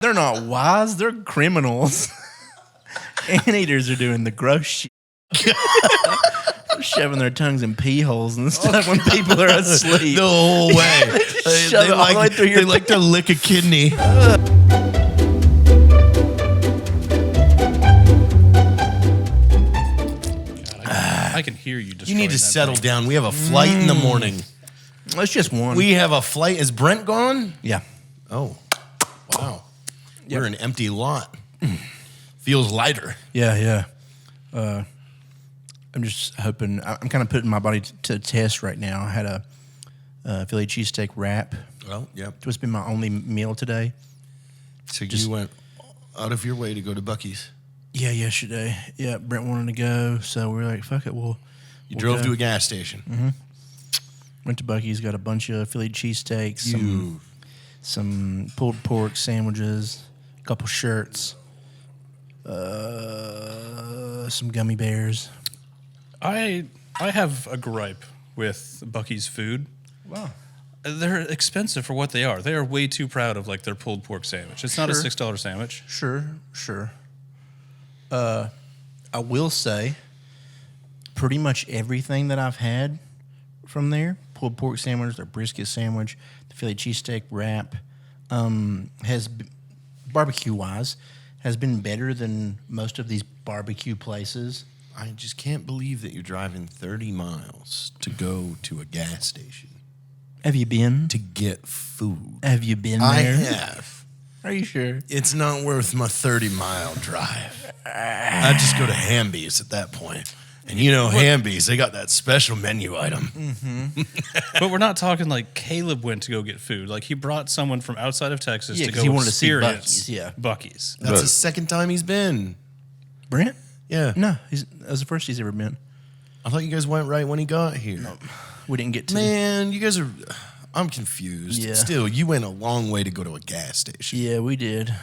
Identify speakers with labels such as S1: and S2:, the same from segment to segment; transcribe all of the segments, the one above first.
S1: They're not wise. They're criminals. Anteaters are doing the gross shit. Shoving their tongues in pee holes and stuff when people are asleep.
S2: The whole way.
S1: Shove it all the way through your
S2: They like to lick a kidney.
S3: I can hear you.
S2: You need to settle down. We have a flight in the morning.
S1: It's just one.
S2: We have a flight. Is Brent gone?
S1: Yeah.
S2: Oh, wow. We're an empty lot. Feels lighter.
S1: Yeah. I'm just hoping. I'm kind of putting my body to the test right now. I had a Philly cheesesteak wrap.
S2: Well, yeah.
S1: It's been my only meal today.
S2: So you went out of your way to go to Bucky's.
S1: Yeah, yesterday. Yeah, Brent wanted to go, so we were like, fuck it. We'll
S2: drove
S1: go.
S2: to a gas station.
S1: Mm-hmm. Went to Bucky's, got a bunch of Philly cheesesteaks, some pulled pork sandwiches, a couple shirts, some gummy bears.
S3: I have a gripe with Bucky's food.
S1: Wow.
S3: They're expensive for what they are. They are way too proud of like their pulled pork sandwich. It's not a $6 sandwich.
S1: Sure. I will say, pretty much everything that I've had from there, pulled pork sandwich, their brisket sandwich, the Philly cheesesteak wrap, has barbecue-wise, has been better than most of these barbecue places.
S2: I just can't believe that you're driving 30 miles to go to a gas station.
S1: Have you been?
S2: To get food.
S1: Have you been there?
S2: I have.
S1: Are you sure?
S2: It's not worth my 30-mile drive. I just go to Hamby's at that point. And you know, Hamby's, they got that special menu item.
S1: Mm-hmm.
S3: But we're not talking like Caleb went to go get food. Like he brought someone from outside of Texas to go
S1: he wanted to see
S3: experience
S1: Bucky's. Yeah.
S3: Bucky's.
S2: That's the second time he's been.
S1: Brent?
S2: Yeah.
S1: No, that was the first he's ever been.
S2: I thought you guys went right when he got here.
S1: No, we didn't get to.
S2: Man, you guys are... I'm confused.
S1: Yeah.
S2: Still, you went a long way to go to a gas station.
S1: Yeah, we did.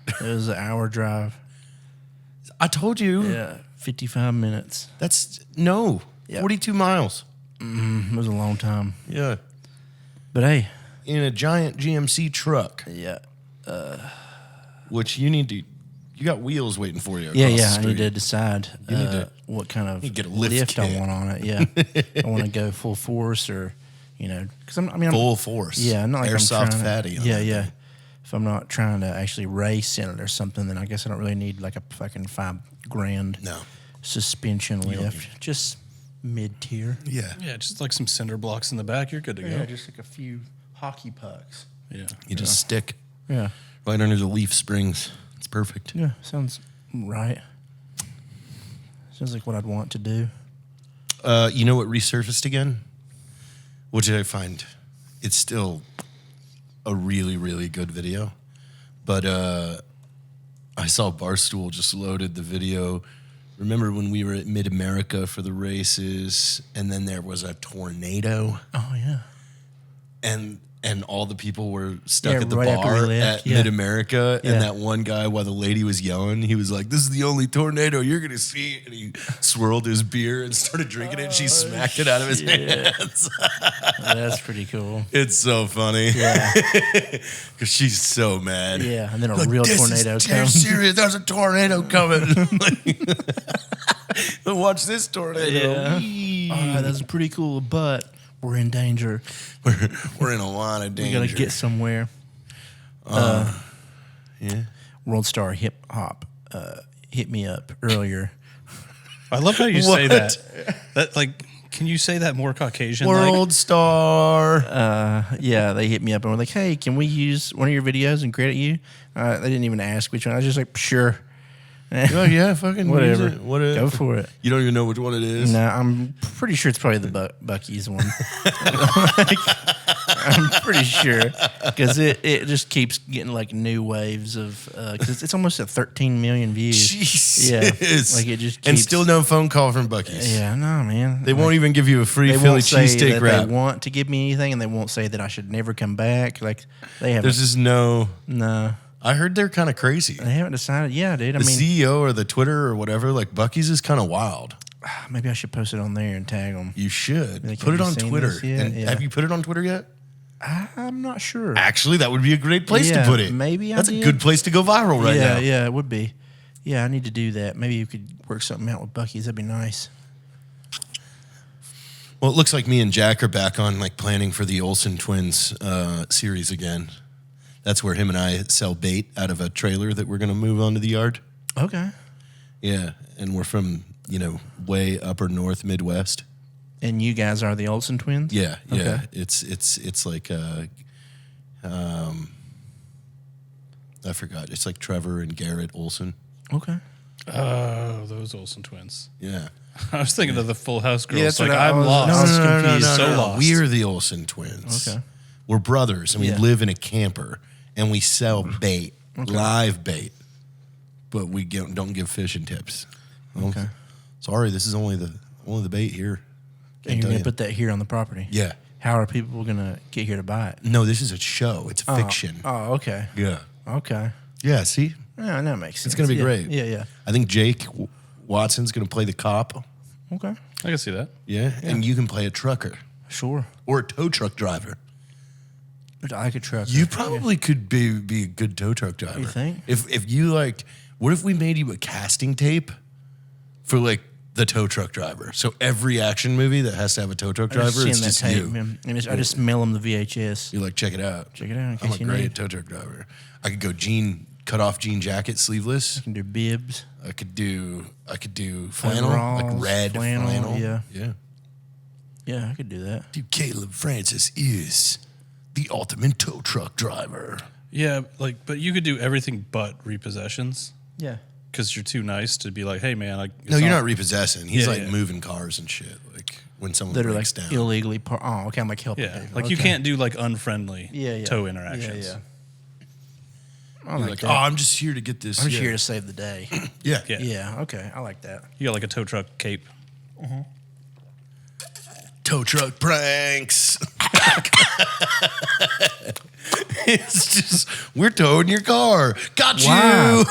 S1: It was an hour drive.
S2: I told you.
S1: Yeah, 55 minutes.
S2: That's... No.
S1: Yep.
S2: 42 miles.
S1: It was a long time.
S2: Yeah.
S1: But hey.
S2: In a giant GMC truck.
S1: Yeah.
S2: Which you need to... You got wheels waiting for you.
S1: Yeah. I need to decide what kind of
S2: get a lift
S1: lift
S2: kit.
S1: I want on it. Yeah. I want to go full force or, because I'm
S2: full force.
S1: Yeah, not like
S2: airsoft
S1: I'm trying
S2: fatty.
S1: Yeah. If I'm not trying to actually race in it or something, then I guess I don't really need like a fucking $5,000 suspension lift. Just mid-tier.
S2: Yeah.
S3: Yeah, just like some cinder blocks in the back. You're good to go.
S1: Yeah, just like a few hockey pucks.
S3: Yeah.
S2: You just stick
S1: Yeah.
S2: right under the leaf springs. It's perfect.
S1: Yeah, sounds right. Sounds like what I'd want to do.
S2: You know what resurfaced again? Which I find it's still a really, really good video. But I saw Barstool just loaded the video. Remember when we were at Mid-America for the races and then there was a tornado?
S1: Oh, yeah.
S2: And all the people were stuck at the
S1: right after we
S2: bar
S1: left,
S2: at
S1: yeah.
S2: Mid-America.
S1: Yeah.
S2: And that one guy, while the lady was yelling, he was like, "This is the only tornado you're going to see." And he swirled his beer and started drinking it. And she smacked it out of his hands.
S1: That's pretty cool.
S2: It's so funny.
S1: Yeah.
S2: Because she's so mad.
S1: Yeah, and then a
S2: Like,
S1: real
S2: "This
S1: tornado
S2: is
S1: comes.
S2: serious. There's a tornado coming. Watch this tornado.
S1: Yeah. All right, that's pretty cool, but we're in danger.
S2: We're in a lot of danger.
S1: We got to get somewhere.
S2: Yeah.
S1: World Star Hip Hop hit me up earlier.
S3: I love how you say that. That like, can you say that more Caucasian?
S2: World Star.
S1: Yeah, they hit me up and were like, "Hey, can we use one of your videos and credit you?" They didn't even ask which one. I was just like, "Sure."
S2: Oh, yeah, fucking
S1: Whatever.
S2: use it.
S1: Go for it.
S2: You don't even know which one it is?
S1: No, I'm pretty sure it's probably the Bucky's one. I'm pretty sure because it just keeps getting like new waves of because it's almost at 13 million views.
S2: Jesus.
S1: Yeah, like it just keeps,
S2: and still no phone call from Bucky's.
S1: Yeah, no, man.
S2: They won't even give you a free
S1: They
S2: Philly
S1: won't say
S2: cheesesteak
S1: that
S2: wrap.
S1: they want to give me anything, and they won't say that I should never come back. Like they haven't.
S2: There's just no.
S1: No,
S2: I heard they're kind of crazy.
S1: they haven't decided. Yeah, dude. I
S2: The
S1: mean,
S2: CEO or the Twitter or whatever, like Bucky's is kind of wild.
S1: maybe I should post it on there and tag them.
S2: You should
S1: Like,
S2: put
S1: have
S2: it
S1: you
S2: on
S1: seen
S2: Twitter.
S1: this yet?
S2: And
S1: Yeah.
S2: have you put it on Twitter yet?
S1: I'm not sure.
S2: Actually, that would be a great place to
S1: Yeah,
S2: put it.
S1: maybe I
S2: That's a
S1: did.
S2: good place to go viral right now.
S1: Yeah, it would be. Yeah, I need to do that. Maybe you could work something out with Bucky's. That'd be nice.
S2: Well, it looks like me and Jack are back on like planning for the Olsen twins series again. That's where him and I sell bait out of a trailer that we're going to move onto the yard.
S1: Okay.
S2: Yeah, and we're from, way upper north Midwest.
S1: And you guys are the Olsen twins?
S2: Yeah.
S1: Okay.
S2: It's like I forgot. It's like Trevor and Garrett Olsen.
S1: Okay.
S3: Oh, those Olsen twins.
S2: Yeah.
S3: I was thinking of the Full House girls.
S1: that's
S3: like,
S1: what I
S3: I'm
S1: was-
S3: lost.
S1: no, I was confused.
S3: So lost.
S2: We're the Olsen twins.
S1: Okay.
S2: We're brothers, and we
S1: Yeah.
S2: live in a camper, and we sell bait, live bait, but we don't give fishing tips. Well,
S1: Okay.
S2: Sorry, this is only the bait here.
S1: And you're going to put that here on the property?
S2: Yeah.
S1: How are people going to get here to buy it?
S2: No, this is a show. It's fiction.
S1: Oh, okay.
S2: Yeah.
S1: Okay.
S2: Yeah, see?
S1: Yeah, that makes sense.
S2: It's going to be
S1: Yeah,
S2: great.
S1: Yeah.
S2: I think Jake Watson's going to play the cop.
S1: Okay.
S3: I can see that.
S2: Yeah. And you can play a trucker
S1: Sure.
S2: or a tow truck driver.
S1: I could truck.
S2: You probably could be a good tow truck driver.
S1: You think?
S2: If you what if we made you a casting tape for like the tow truck driver? So every action movie that has to have a tow truck driver, it's just you.
S1: Man. And I just mail them the VHS.
S2: You're like, check it out.
S1: Check it out in
S2: I'm
S1: case
S2: a
S1: you
S2: great
S1: need.
S2: tow truck driver. I could go cut off jean jacket, sleeveless.
S1: You can do bibs.
S2: I could do flannel, like
S1: Overalls,
S2: red flannel.
S1: Yeah.
S2: Yeah.
S1: Yeah, I could do that.
S2: Dude, Caleb Francis is the ultimate tow truck driver.
S3: Yeah, but you could do everything but repossessions
S1: Yeah.
S3: because you're too nice to be like, hey, man.
S2: No, you're not repossessing. He's
S3: Yeah,
S2: like
S3: yeah.
S2: moving cars and shit. Like when someone
S1: That are
S2: breaks
S1: like
S2: down.
S1: illegally Oh, okay. I'm like helping
S3: Yeah,
S1: people.
S3: like you
S1: Okay.
S3: can't do like unfriendly
S1: Yeah.
S3: tow interactions.
S1: Yeah. I
S2: You're
S1: like
S2: like,
S1: that.
S2: oh, I'm just here to get this.
S1: I'm just
S2: yeah.
S1: here to save the day.
S2: Yeah.
S3: Yeah.
S1: Yeah. Okay. I like that.
S3: You got like a tow truck cape.
S2: Tow truck pranks. It's just, we're towing your car. Got
S1: Wow.
S2: you.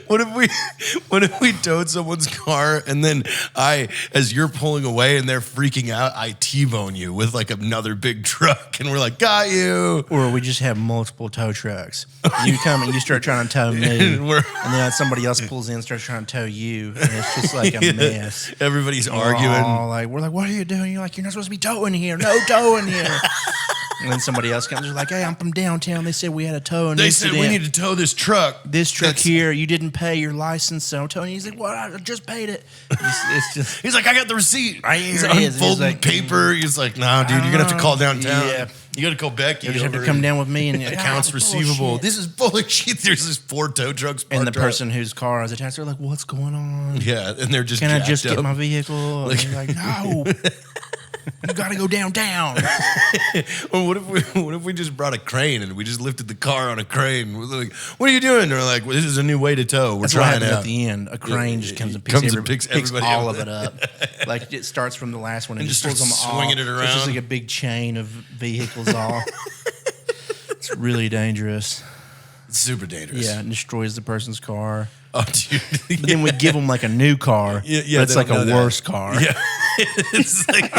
S2: What if we towed someone's car and then as you're pulling away and they're freaking out, I T-bone you with like another big truck and we're like, got you.
S1: Or we just have multiple tow trucks. You come and you start trying to tow me,
S2: And we're-
S1: and then somebody else pulls in and starts trying to tow you, and it's just like a mess.
S2: Everybody's
S1: We're
S2: arguing.
S1: all like, we're like, what are you doing? You're like, you're not supposed to be towing here. No towing here. And then somebody else comes. They're like, hey, I'm from downtown. They said we had a towing
S2: They
S1: incident.
S2: said we need to tow this truck.
S1: This truck
S2: That's-
S1: here, you didn't pay your license, so I'm towing you. He's like, what? I just paid it. It's just.
S2: He's like, I got the receipt.
S1: Right
S2: He's
S1: here it is.
S2: unfolding
S1: He's like,
S2: paper. He's like, nah, dude, you're gonna have to call downtown.
S1: Yeah.
S2: You gotta call Becky.
S1: You just have to
S2: over
S1: come
S2: and-
S1: down with me and
S2: Accounts
S1: Ah,
S2: receivable.
S1: bullshit.
S2: This is bullshit. There's this 4 tow trucks.
S1: And the
S2: parked out.
S1: person whose car is attached, they're like, what's going on?
S2: Yeah, and they're just.
S1: Can I
S2: jacked
S1: just get
S2: up.
S1: my vehicle? And he's like, no. You got to go downtown.
S2: Or what if we just brought a crane and we just lifted the car on a crane? We're like, what are you doing? They're like, well, this is a new way to tow. We're
S1: That's what
S2: trying
S1: happens
S2: out.
S1: at the end. A crane just comes and
S2: picks
S1: picks
S2: everybody
S1: all
S2: up.
S1: of it up. Like it starts from the last one and,
S2: And
S1: just
S2: just
S1: pulls them
S2: starts
S1: all.
S2: swinging it
S1: It's just
S2: around.
S1: like a big chain of vehicles all. It's really dangerous.
S2: It's super dangerous.
S1: Yeah, it destroys the person's car.
S2: Oh, dude.
S1: But then we give them like a new car.
S2: Yeah,
S1: but it's
S2: they
S1: like
S2: don't
S1: a
S2: know that.
S1: worse car.
S2: Yeah. It's like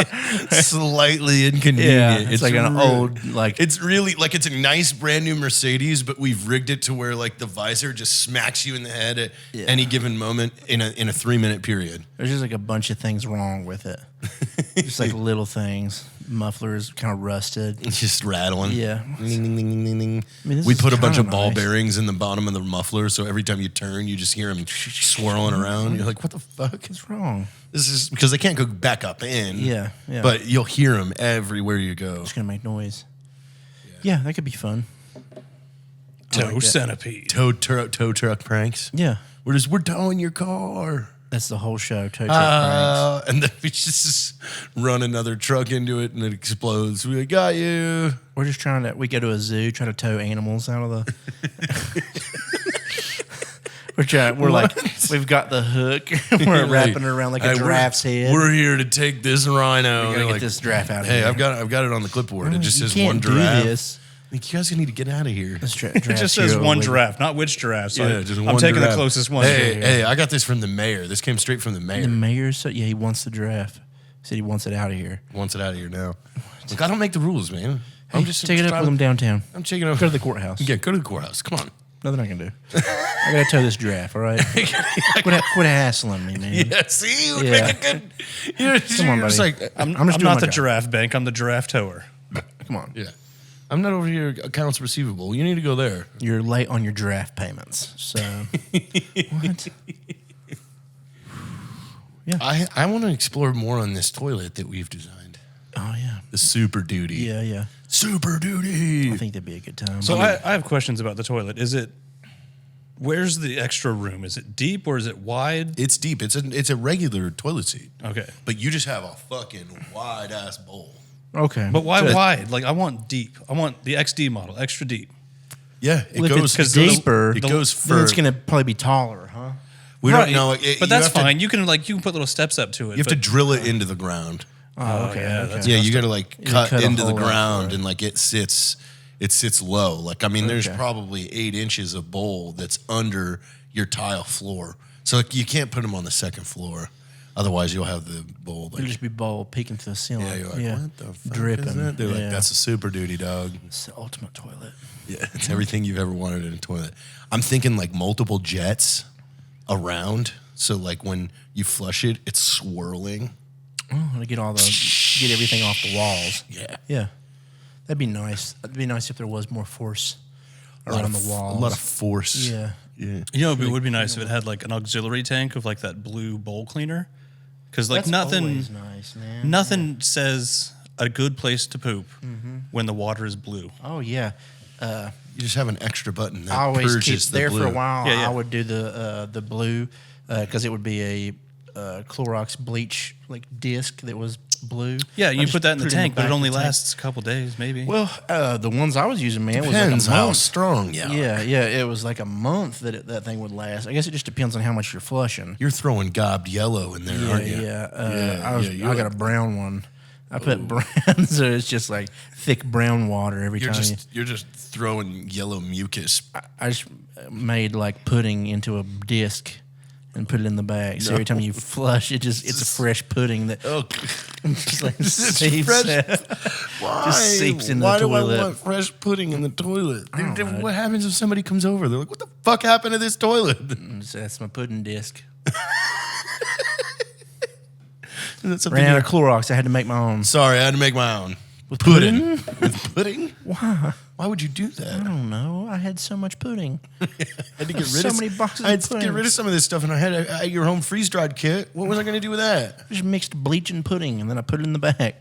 S2: slightly inconvenient.
S1: Yeah, it's like an old, like-
S2: it's really like it's a nice brand new Mercedes, but we've rigged it to where like the visor just smacks you in the head at
S1: Yeah.
S2: any given moment in a 3-minute period.
S1: There's just like a bunch of things wrong with it. Just like little things. Muffler's kind of rusted.
S2: It's just rattling.
S1: Yeah.
S2: Ding, ding, ding, ding, ding.
S1: I mean, this
S2: We
S1: is
S2: put a bunch
S1: kinda
S2: of ball
S1: nice.
S2: bearings in the bottom of the muffler, so every time you turn, you just hear them swirling around. You're like, what the fuck?
S1: What's wrong?
S2: This is because they can't go back up in.
S1: Yeah, yeah.
S2: But you'll hear them everywhere you go.
S1: It's gonna make noise. Yeah, that could be fun.
S3: Tow
S1: like that.
S3: centipede.
S2: Tow truck pranks.
S1: Yeah,
S2: We're towing your car.
S1: that's the whole show. Tow truck pranks.
S2: And then we just run another truck into it and it explodes. We got you.
S1: We're just trying to. We go to a zoo, try to tow animals out of the. We're like, we've got the hook. We're wrapping it around like a
S2: Hey,
S1: giraffe's head.
S2: We're here to take this rhino.
S1: We gotta get this giraffe out of
S2: Hey,
S1: here.
S2: I've got it on the clipboard. It just
S1: You
S2: says
S1: can't
S2: one
S1: do
S2: giraffe.
S1: this.
S2: Like, you guys need to get out of here.
S1: This
S3: It just says one giraffe, not which giraffe. So
S2: Yeah, just
S3: I'm
S2: one
S3: taking
S2: giraffe.
S3: the closest one.
S2: Hey, I got this from the mayor. This came straight from the mayor.
S1: The mayor said, yeah, he wants the giraffe. Said he wants it out of here.
S2: Wants it out of here now. Look, I don't make the rules, man. I'm just
S1: take it up with him downtown.
S2: I'm checking out.
S1: Go to the courthouse.
S2: Yeah, go to the courthouse. Come on.
S1: Nothing I can do. I gotta tow this giraffe. All right. quit hassling me, man.
S2: Yeah, see, you
S1: Yeah.
S2: make it good. You're
S1: Come on, buddy.
S2: just like,
S3: I'm
S1: just doing
S3: not
S1: my
S3: the
S1: job.
S3: giraffe bank. I'm the giraffe tower.
S1: Come on.
S2: yeah. I'm not over here accounts receivable. You need to go there.
S1: You're late on your giraffe payments. So what? Yeah.
S2: I want to explore more on this toilet that we've designed.
S1: Oh yeah.
S2: The Super Duty.
S1: Yeah.
S2: Super Duty.
S1: I think that'd be a good time.
S3: So I have questions about the toilet. Where's the extra room? Is it deep or is it wide?
S2: It's deep. It's a regular toilet seat.
S3: Okay.
S2: But you just have a fucking wide ass bowl.
S1: okay.
S3: But why
S1: So
S3: wide? Like, I want deep. I want the XD model, extra deep.
S2: Yeah, it
S1: if
S2: goes
S1: it's
S2: it goes-
S1: deeper,
S2: It goes
S1: then
S2: for.
S1: it's gonna probably be taller, huh?
S2: We
S3: Right,
S2: don't know.
S3: but that's
S2: have to-
S3: fine. You can put little steps up to it.
S2: You have to
S3: but-
S2: drill it into the ground.
S1: Oh, okay.
S3: yeah,
S1: okay.
S3: that's-
S2: Yeah, you got to like cut
S1: cut a
S2: into the
S1: hole out
S2: ground
S1: for it.
S2: and like it sits low. Like I mean, there's
S1: Okay.
S2: probably 8 inches of bowl that's under your tile floor. So like, you can't put them on the second floor, otherwise you'll have the bowl.
S1: It'll
S2: Like,
S1: just be bowl peeking through the ceiling.
S2: yeah, you're like, what the fuck
S1: dripping.
S2: is that? They're
S1: yeah.
S2: like, that's a Super Duty, dog.
S1: It's the ultimate toilet.
S2: Yeah, it's everything you've ever wanted in a toilet. I'm thinking like multiple jets around. So like when you flush it, it's swirling.
S1: Oh, to get everything off the walls.
S2: Yeah.
S1: Yeah, that'd be nice. It'd be nice if there was more force around the walls.
S2: A lot of force.
S1: Yeah.
S2: Yeah.
S3: You know, it would be nice if it had like an auxiliary tank of like that blue bowl cleaner. Because like
S1: That's always nice, man.
S3: nothing says a good place to poop when the water is blue.
S1: Oh yeah.
S2: You just have an extra button that
S1: I always keep
S2: purges the
S1: there
S2: blue.
S1: for a while.
S3: Yeah, yeah.
S1: I would do the blue because it would be a Clorox bleach like disc that was blue.
S3: Yeah,
S1: I
S3: you
S1: just
S3: put that in the tank, but
S1: back
S3: it only
S1: of the tank.
S3: lasts a couple days, maybe.
S1: Well, the ones I was using, man,
S2: Depends
S1: was like a
S2: how
S1: month.
S2: strong you are.
S1: Yeah, it was like a month that thing would last. I guess it just depends on how much you're flushing.
S2: You're throwing gobbed yellow in there, aren't you?
S1: I got a brown one. I put brown, so it's just like thick brown water every
S2: You're
S1: time.
S2: you're just throwing yellow mucus.
S1: I just made like pudding into a disc and put it in the bag. So every time you flush, it's a fresh pudding that
S2: Oh,
S1: just like
S2: It's
S1: seeps
S2: fresh.
S1: out.
S2: why?
S1: Just seeps in the
S2: Why do
S1: toilet.
S2: I want fresh pudding in the toilet?
S1: I don't know.
S2: What happens if somebody comes over? They're like, "What the fuck happened to this toilet?"
S1: So that's my pudding disc.
S2: And that's something
S1: Ran out
S2: you-
S1: of Clorox. I had to make my own.
S2: Sorry, I had to make my own.
S1: With
S2: Pudding? With pudding?
S1: Why?
S2: Why would you do
S1: I
S2: that?
S1: don't know. I had so much pudding.
S2: I had to get rid
S1: So
S2: of
S1: many boxes
S2: I had
S1: of
S2: to get
S1: pudding.
S2: rid of some of this stuff, and I had your home freeze dried kit. What was I going to do with that?
S1: I just mixed bleach and pudding, and then I put it in the bag.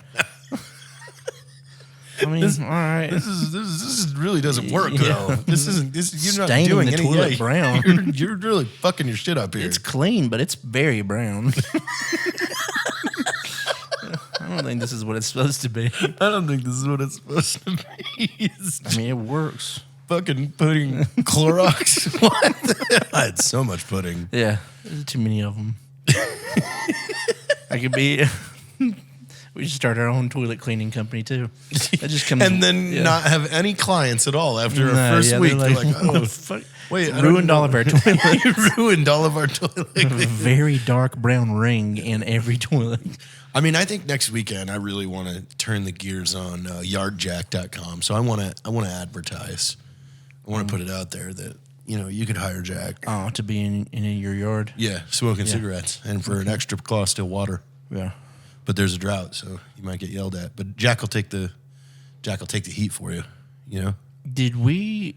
S1: I mean, all right.
S2: This really doesn't work,
S1: Yeah.
S2: though. You're not
S1: Staining
S2: doing
S1: the
S2: any
S1: toilet brown.
S2: You're really fucking your shit up here.
S1: It's clean, but it's very brown. I don't think this is what it's supposed to be.
S2: I don't think this is what it's supposed to be. It's
S1: I mean, it works.
S2: fucking pudding Clorox. What? I had so much pudding.
S1: Yeah, there's too many of them. I could be. We should start our own toilet cleaning company too. That just comes
S2: And then
S1: yeah.
S2: not have any clients at all after our
S1: No,
S2: first
S1: yeah,
S2: week.
S1: they're
S2: They're like,
S1: "What
S2: oh,
S1: the fuck?
S2: wait, I don't
S1: Ruined
S2: know."
S1: all of our toilets.
S2: You ruined all of our toilet.
S1: A very dark brown ring in every toilet.
S2: I mean, I think next weekend I really want to turn the gears on yardjack.com. So I want to advertise. I want to put it out there that you could hire Jack.
S1: Oh, to be in your yard.
S2: Yeah, smoking cigarettes, and for an extra cost of water.
S1: Yeah.
S2: But there's a drought, so you might get yelled at. But Jack will take the heat for you. You know.
S1: Did we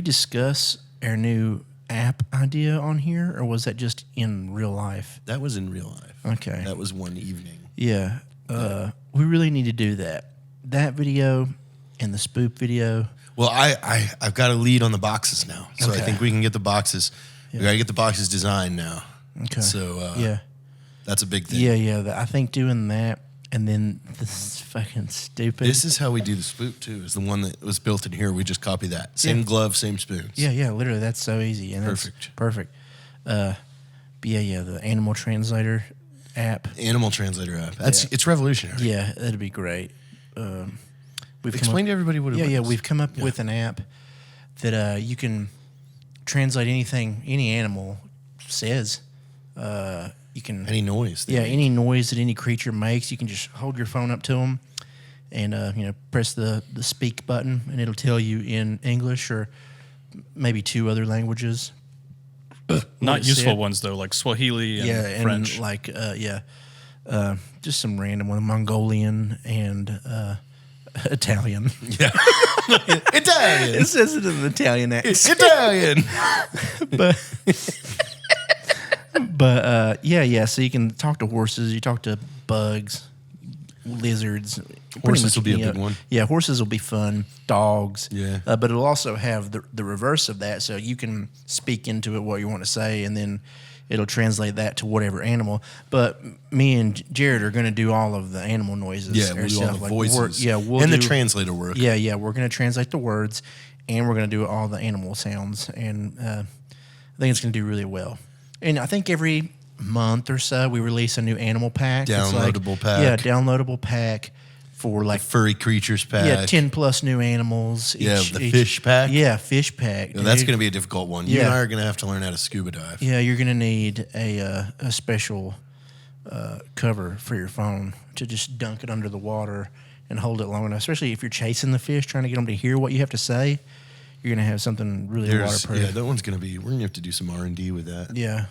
S1: discuss our new app idea on here, or was that just in real life?
S2: That was in real life.
S1: Okay.
S2: That was one evening.
S1: Yeah. We really need to do that. That video and the spook video.
S2: Well, I've got a lead on the boxes now, so I
S1: Okay.
S2: think we can get the boxes. We got to get the boxes designed now.
S1: Okay.
S2: So
S1: yeah.
S2: that's a big thing.
S1: Yeah. I think doing that, and then this is fucking stupid.
S2: This is how we do the spook too. Is the one that was built in here. We just copy that. Same glove, same spoons.
S1: Yeah. Literally, that's so easy. And
S2: Perfect.
S1: It's perfect. But yeah. The animal translator app.
S2: Animal translator app. It's revolutionary.
S1: Yeah, that'd be great. We've
S2: Explain to everybody what it is.
S1: Yeah, we've come up with an app that you can translate anything any animal says You can
S2: Any noise.
S1: any noise that any creature makes, you can just hold your phone up to them and press the speak button, and it'll tell you in English or maybe 2 other languages.
S3: Not useful ones though, like Swahili and French.
S1: And just some random one, Mongolian and Italian.
S2: Yeah. Italian.
S1: It says it in an Italian accent.
S2: Italian.
S1: But so you can talk to horses, you talk to bugs, lizards.
S2: Horses will be a big one.
S1: Yeah, horses will be fun. Dogs.
S2: Yeah.
S1: But it'll also have the reverse of that, so you can speak into it what you want to say, and then it'll translate that to whatever animal. But me and Jared are going to do all of the animal noises.
S2: Yeah, we'll do all the voices.
S1: We'll
S2: the translator work.
S1: Yeah, we're going to translate the words, and we're going to do all the animal sounds, and I think it's going to do really well. And I think every month or so we release a new animal pack.
S2: Downloadable pack.
S1: Yeah, downloadable pack for like
S2: furry creatures pack.
S1: Yeah, 10 plus new animals.
S2: Fish pack.
S1: Yeah, fish pack.
S2: That's going to be a difficult one. You and I are going to have to learn how to scuba dive.
S1: Yeah, you're going to need a special cover for your phone to just dunk it under the water and hold it long enough. Especially if you're chasing the fish, trying to get them to hear what you have to say. You're going to have something really waterproof.
S2: Yeah, that one's going to be, we're going to have to do some R&D with that.
S1: Yeah.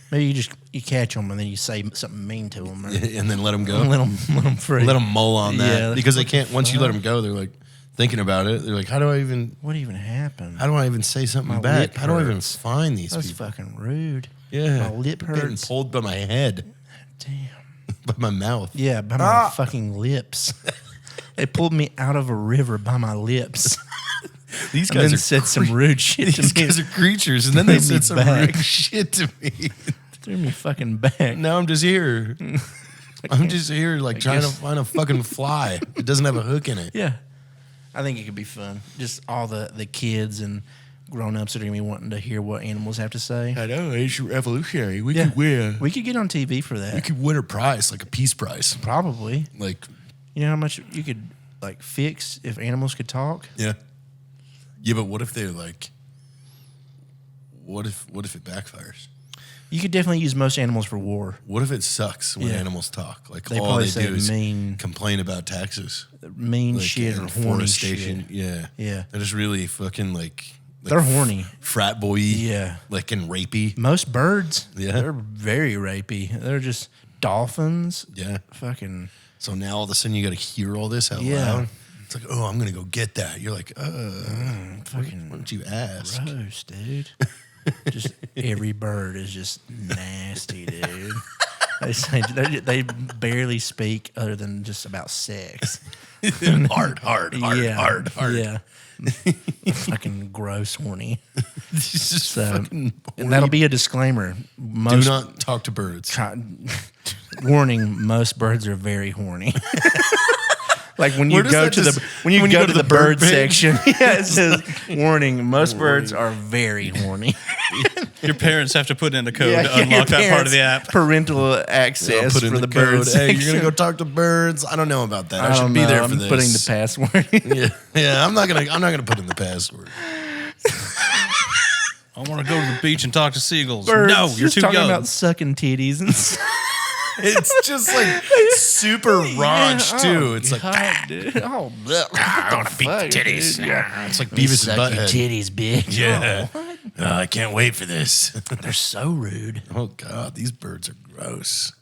S1: Maybe you catch them and then you say something mean to them.
S2: And then let them go.
S1: Let them free.
S2: Let them mull on that.
S1: Yeah,
S2: because they can't, once you let them go, they're like thinking about it. They're like,
S1: what even happened?
S2: How do I even say something back? How do I even find these
S1: That's
S2: people?
S1: That's fucking rude.
S2: Yeah.
S1: My lip hurts.
S2: Getting pulled by my head.
S1: Damn.
S2: By my mouth.
S1: Yeah, by my fucking lips. They pulled me out of a river by my lips.
S2: These guys
S1: said some rude shit to me.
S2: These guys are creatures, and then they said some rude shit to me.
S1: Threw me fucking back.
S2: Now I'm just here. I'm just here, like, trying to find a fucking fly. It doesn't have a hook in it.
S1: Yeah. I think it could be fun. Just all the kids and grown-ups that are going to be wanting to hear what animals have to say.
S2: I know. It's revolutionary. We could win.
S1: We could get on TV for that.
S2: We could win a prize, like a peace prize.
S1: Probably.
S2: Like,
S1: you know how much you could, like, fix if animals could talk?
S2: Yeah. Yeah, but what if they're like, what if it backfires?
S1: You could definitely use most animals for war.
S2: What if it sucks when animals talk? Like,
S1: they
S2: all they
S1: say
S2: do is
S1: mean,
S2: complain about taxes.
S1: Mean shit or horny shit.
S2: Yeah.
S1: Yeah.
S2: They're just really fucking like
S1: they're horny.
S2: Frat boy.
S1: Yeah.
S2: Like, and rapey.
S1: Most birds.
S2: Yeah.
S1: They're very rapey. They're just dolphins.
S2: Yeah.
S1: Fucking.
S2: So now all of a sudden you got to hear all this out loud. It's like, oh, I'm going to go get that. You're like, fucking. Why don't you ask?
S1: Gross, dude. Just every bird is just nasty, dude. They barely speak other than just about sex.
S2: hard.
S1: Yeah. Fucking gross, horny.
S2: This is fucking
S1: and that'll be a disclaimer.
S2: Do not talk to birds.
S1: Warning: most birds are very horny. Like when you go to the bird section, it says warning: most birds are very horny.
S3: Your parents have to put in a code to unlock that part of the app.
S1: Parental access for the bird section.
S2: Hey, you're gonna go talk to birds? I don't know about that. I should be there for this.
S1: I'm putting the password.
S2: Yeah. I'm not gonna put in the password.
S3: I want to go to the beach and talk to seagulls.
S1: Birds,
S3: no, you're too
S1: talking
S3: young.
S1: about sucking titties and stuff.
S2: It's just like super raunch too. It's like,
S1: dude. Oh,
S2: I want to beat the titties.
S1: Yeah.
S2: It's like Beavis and Butthead.
S1: Titties, bitch.
S2: Yeah. I can't wait for this.
S1: They're so rude.
S2: Oh God, these birds are gross.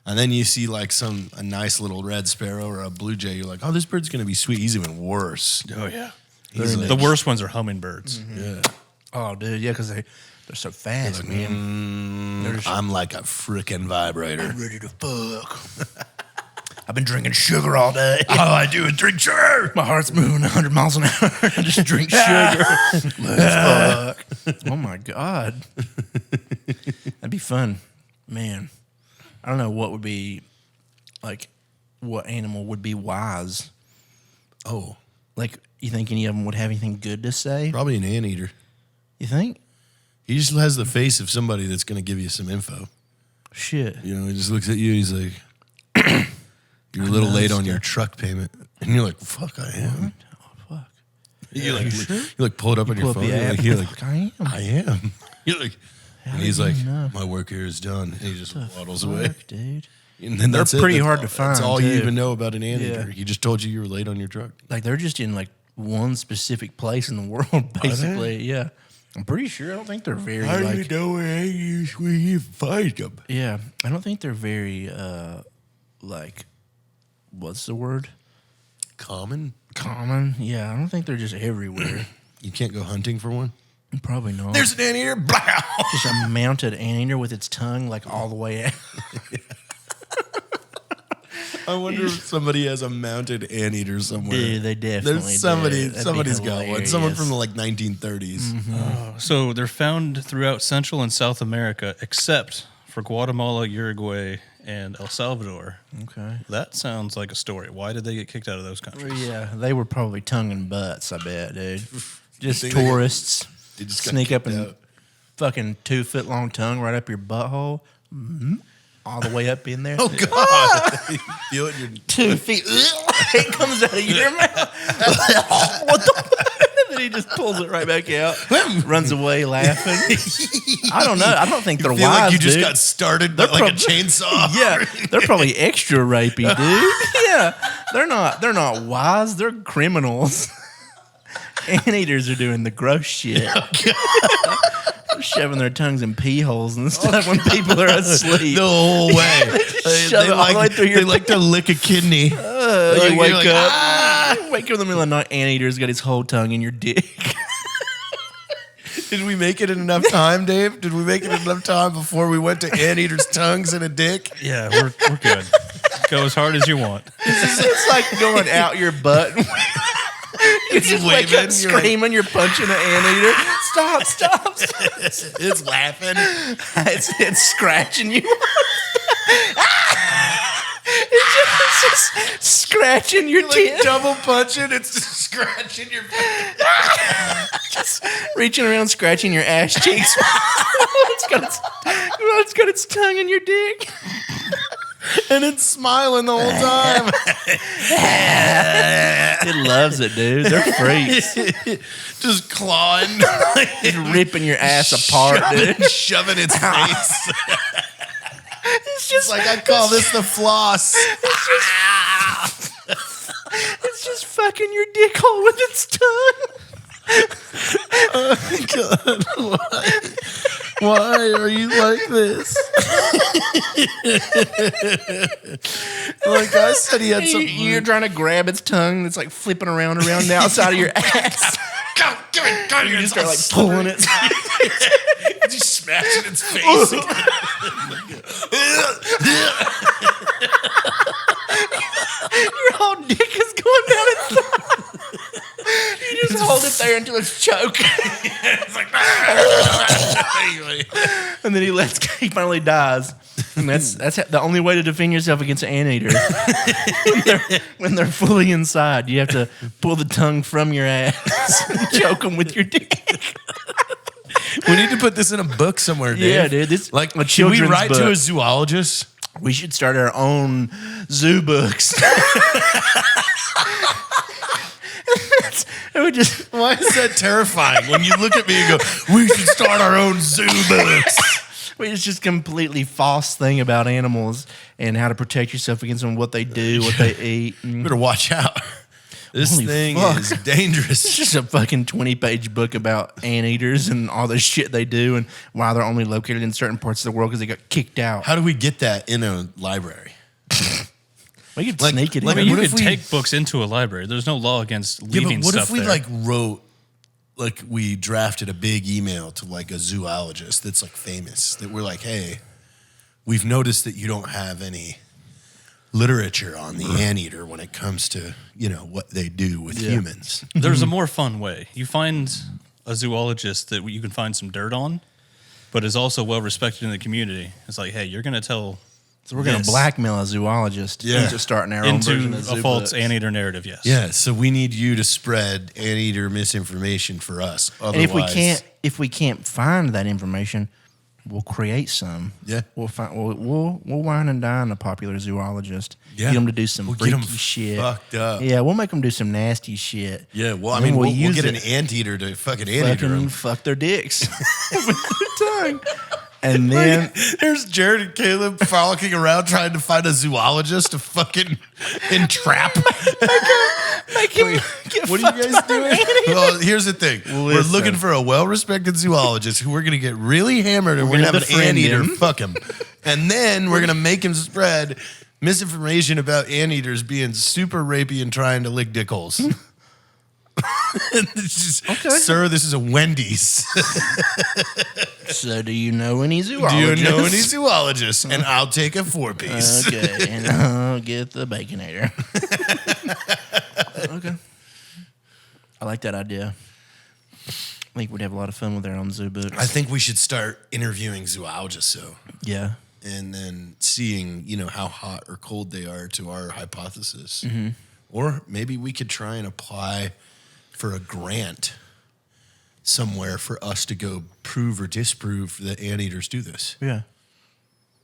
S2: And then you see like a nice little red sparrow or a blue jay. You're like, oh, this bird's gonna be sweet. He's even worse.
S3: Oh yeah. The worst ones are hummingbirds.
S2: Mm-hmm. Yeah.
S1: Oh, dude. Yeah, because they're so fast, man.
S2: I'm like a freaking vibrator.
S1: I'm ready to fuck. I've been drinking sugar all day.
S2: All I do is drink sugar.
S1: My heart's moving 100 miles an hour. I just drink sugar. Let's fuck. Oh, my God. That'd be fun. Man, I don't know what would be, like, what animal would be wise.
S2: Oh.
S1: Like, you think any of them would have anything good to say?
S2: Probably an anteater.
S1: You think?
S2: He just has the face of somebody that's going to give you some info.
S1: Shit.
S2: You know, he just looks at you. He's like, you're a little late on your truck payment. And you're like, fuck, I am.
S1: What? Oh, fuck.
S2: You like pull it up on your phone.
S1: You're
S2: Like, I am. You're like, And he's like, my work here is done. And he just waddles away.
S1: Dude.
S2: And then
S1: They're
S2: that's it.
S1: pretty
S2: That's
S1: hard
S2: all-
S1: to find,
S2: That's all you
S1: too.
S2: even know about an anteater.
S1: Yeah.
S2: He just told you were late on your truck.
S1: Like they're just in like one specific place in the world, basically. Yeah. I'm pretty sure. I don't think they're very like.
S2: know where you find them?
S1: Yeah, I don't think they're very like. What's the word?
S2: Common?
S1: Common. Yeah, I don't think they're just everywhere.
S2: You can't go hunting for one?
S1: Probably not.
S2: There's an anteater. Blow!
S1: just a mounted anteater with its tongue like all the way out.
S2: I wonder if somebody has a mounted anteater somewhere.
S1: Dude, they definitely
S2: There's somebody.
S1: do. That'd be
S2: Somebody's got one. Someone from the
S1: hilarious.
S2: like 1930s.
S3: So they're found throughout Central and South America, except for Guatemala, Uruguay, and El Salvador.
S1: Okay.
S3: That sounds like a story. Why did they get kicked out of those countries?
S1: Yeah, they were probably tongue and butts, I bet, dude. Just
S2: think they got-
S1: tourists
S2: They just got
S1: sneak up
S2: kicked
S1: and
S2: out.
S1: fucking 2 foot long tongue right up your butthole. All the way up in there.
S2: Oh God! You feel it in your
S1: 2 feet. It comes out of your mouth. What the fuck? And then he just pulls it right back out. Runs away laughing. I don't know. I don't think they're
S2: feel
S1: wise,
S2: like you just
S1: dude.
S2: got started by like a chainsaw.
S1: Yeah, they're probably extra rapey, dude. Yeah, they're not wise. They're criminals. Anteaters are doing the gross shit. They're shoving their tongues in pee holes and stuff when people are asleep.
S2: The whole way.
S1: Shove it all the way through your
S2: they like to lick a kidney.
S1: You wake
S2: like,
S1: up. You wake up in the middle of the night. Anteater's got his whole tongue in your dick.
S2: Did we make it in enough time, Dave? Did we make it in enough time before we went to anteaters' tongues and a dick?
S3: Yeah, we're good. Go as hard as you want.
S1: It's like going out your butt. You just wake
S2: waving,
S1: up
S2: you're like-
S1: screaming. You're punching an anteater. Stop! Stop! Stop.
S2: It's laughing.
S1: It's scratching you. It's just scratching your
S2: Like
S1: teeth.
S2: double punching. It's just scratching your face.
S1: Just reaching around, scratching your ass cheeks. It's got its tongue in your dick.
S2: And it's smiling the whole time.
S1: It loves it, dude. They're freaks.
S2: Just clawing.
S1: Just ripping your ass apart, dude.
S2: Shoving its face.
S1: It's just
S2: Like I call this the floss.
S1: It's just fucking your dick hole with its tongue.
S2: Why are you like this? Like I said, he had something.
S1: You're trying to grab its tongue that's like flipping around the outside of your ass.
S2: Go,
S1: You just start like pulling it.
S2: just smashing its face.
S1: Your whole dick is going down its throat. You just hold it there until it's choked.
S2: It's like,
S1: And then he finally dies. And that's the only way to defend yourself against an anteater. when they're fully inside, you have to pull the tongue from your ass and choke them with your dick.
S2: we need to put this in a book somewhere, Dave.
S1: Yeah, dude. This
S2: Like,
S1: a
S2: should we
S1: children's
S2: write to
S1: book.
S2: a zoologist?
S1: We should start our own zoo books. It would just
S2: Why is that terrifying? When you look at me and go, we should start our own zoo books.
S1: it's just completely false thing about animals and how to protect yourself against them, what they do, what they eat. And
S2: Better watch out. This
S1: Holy
S2: thing
S1: fuck.
S2: is dangerous.
S1: it's just a fucking 20-page book about anteaters and all the shit they do and why they're only located in certain parts of the world because they got kicked out.
S2: How do we get that in a library?
S1: We could
S2: like-
S1: sneak it
S2: like
S3: I
S1: in.
S3: mean, you
S2: what if
S3: could
S2: we-
S3: take books into a library. There's no law against
S2: Yeah,
S3: leaving
S2: but what
S3: stuff
S2: if we
S3: there.
S2: like wrote, like we drafted a big email to like a zoologist that's like famous that we're like, hey, we've noticed that you don't have any literature on the anteater when it comes to, you know, what they do with humans.
S3: There's a more fun way. You find a zoologist that you can find some dirt on, but is also well respected in the community. It's like, hey, you're going to tell
S1: So we're going to
S2: Yes.
S1: blackmail a zoologist
S2: Yeah.
S1: into starting our own
S3: into
S1: version of
S3: a
S1: zoo
S3: false
S1: books.
S3: anteater narrative. Yes.
S2: Yeah, so we need you to spread anteater misinformation for us.
S1: And
S2: Otherwise,
S1: if we can't find that information, we'll create some.
S2: Yeah.
S1: We'll wine and dine a popular zoologist.
S2: Yeah.
S1: Get them to do some
S2: We'll get 'em
S1: freaky shit.
S2: fucked up.
S1: Yeah, we'll make them do some nasty shit.
S2: Yeah, well, I
S1: And
S2: mean, we'll
S1: use
S2: get
S1: it.
S2: an anteater to fucking anteater
S1: Fucking
S2: them.
S1: fuck their dicks with their tongue. And then
S2: There's Jared and Caleb frolicking around trying to find a zoologist to fucking entrap.
S1: make him get
S2: What are you guys doing? Well, here's the thing. We're
S1: Listen.
S2: looking for a well-respected zoologist who we're going to get really hammered and we're going to have an
S1: befriend
S2: anteater
S1: him.
S2: fuck him. And then we're going to make him spread misinformation about anteaters being super rapey and trying to lick dick holes. It's just, Sir, this is a Wendy's.
S1: So do you know any
S2: Do
S1: zoologists?
S2: you know any zoologists? And I'll take a 4-piece.
S1: Okay, and I'll get the Baconator. Okay. I like that idea. I think we'd have a lot of fun with our own zoo books.
S2: I think we should start interviewing zoologists, though.
S1: Yeah.
S2: And then seeing, how hot or cold they are to our hypothesis.
S1: Mm-hmm.
S2: Or maybe we could try and apply for a grant somewhere for us to go prove or disprove that anteaters do this.
S1: Yeah.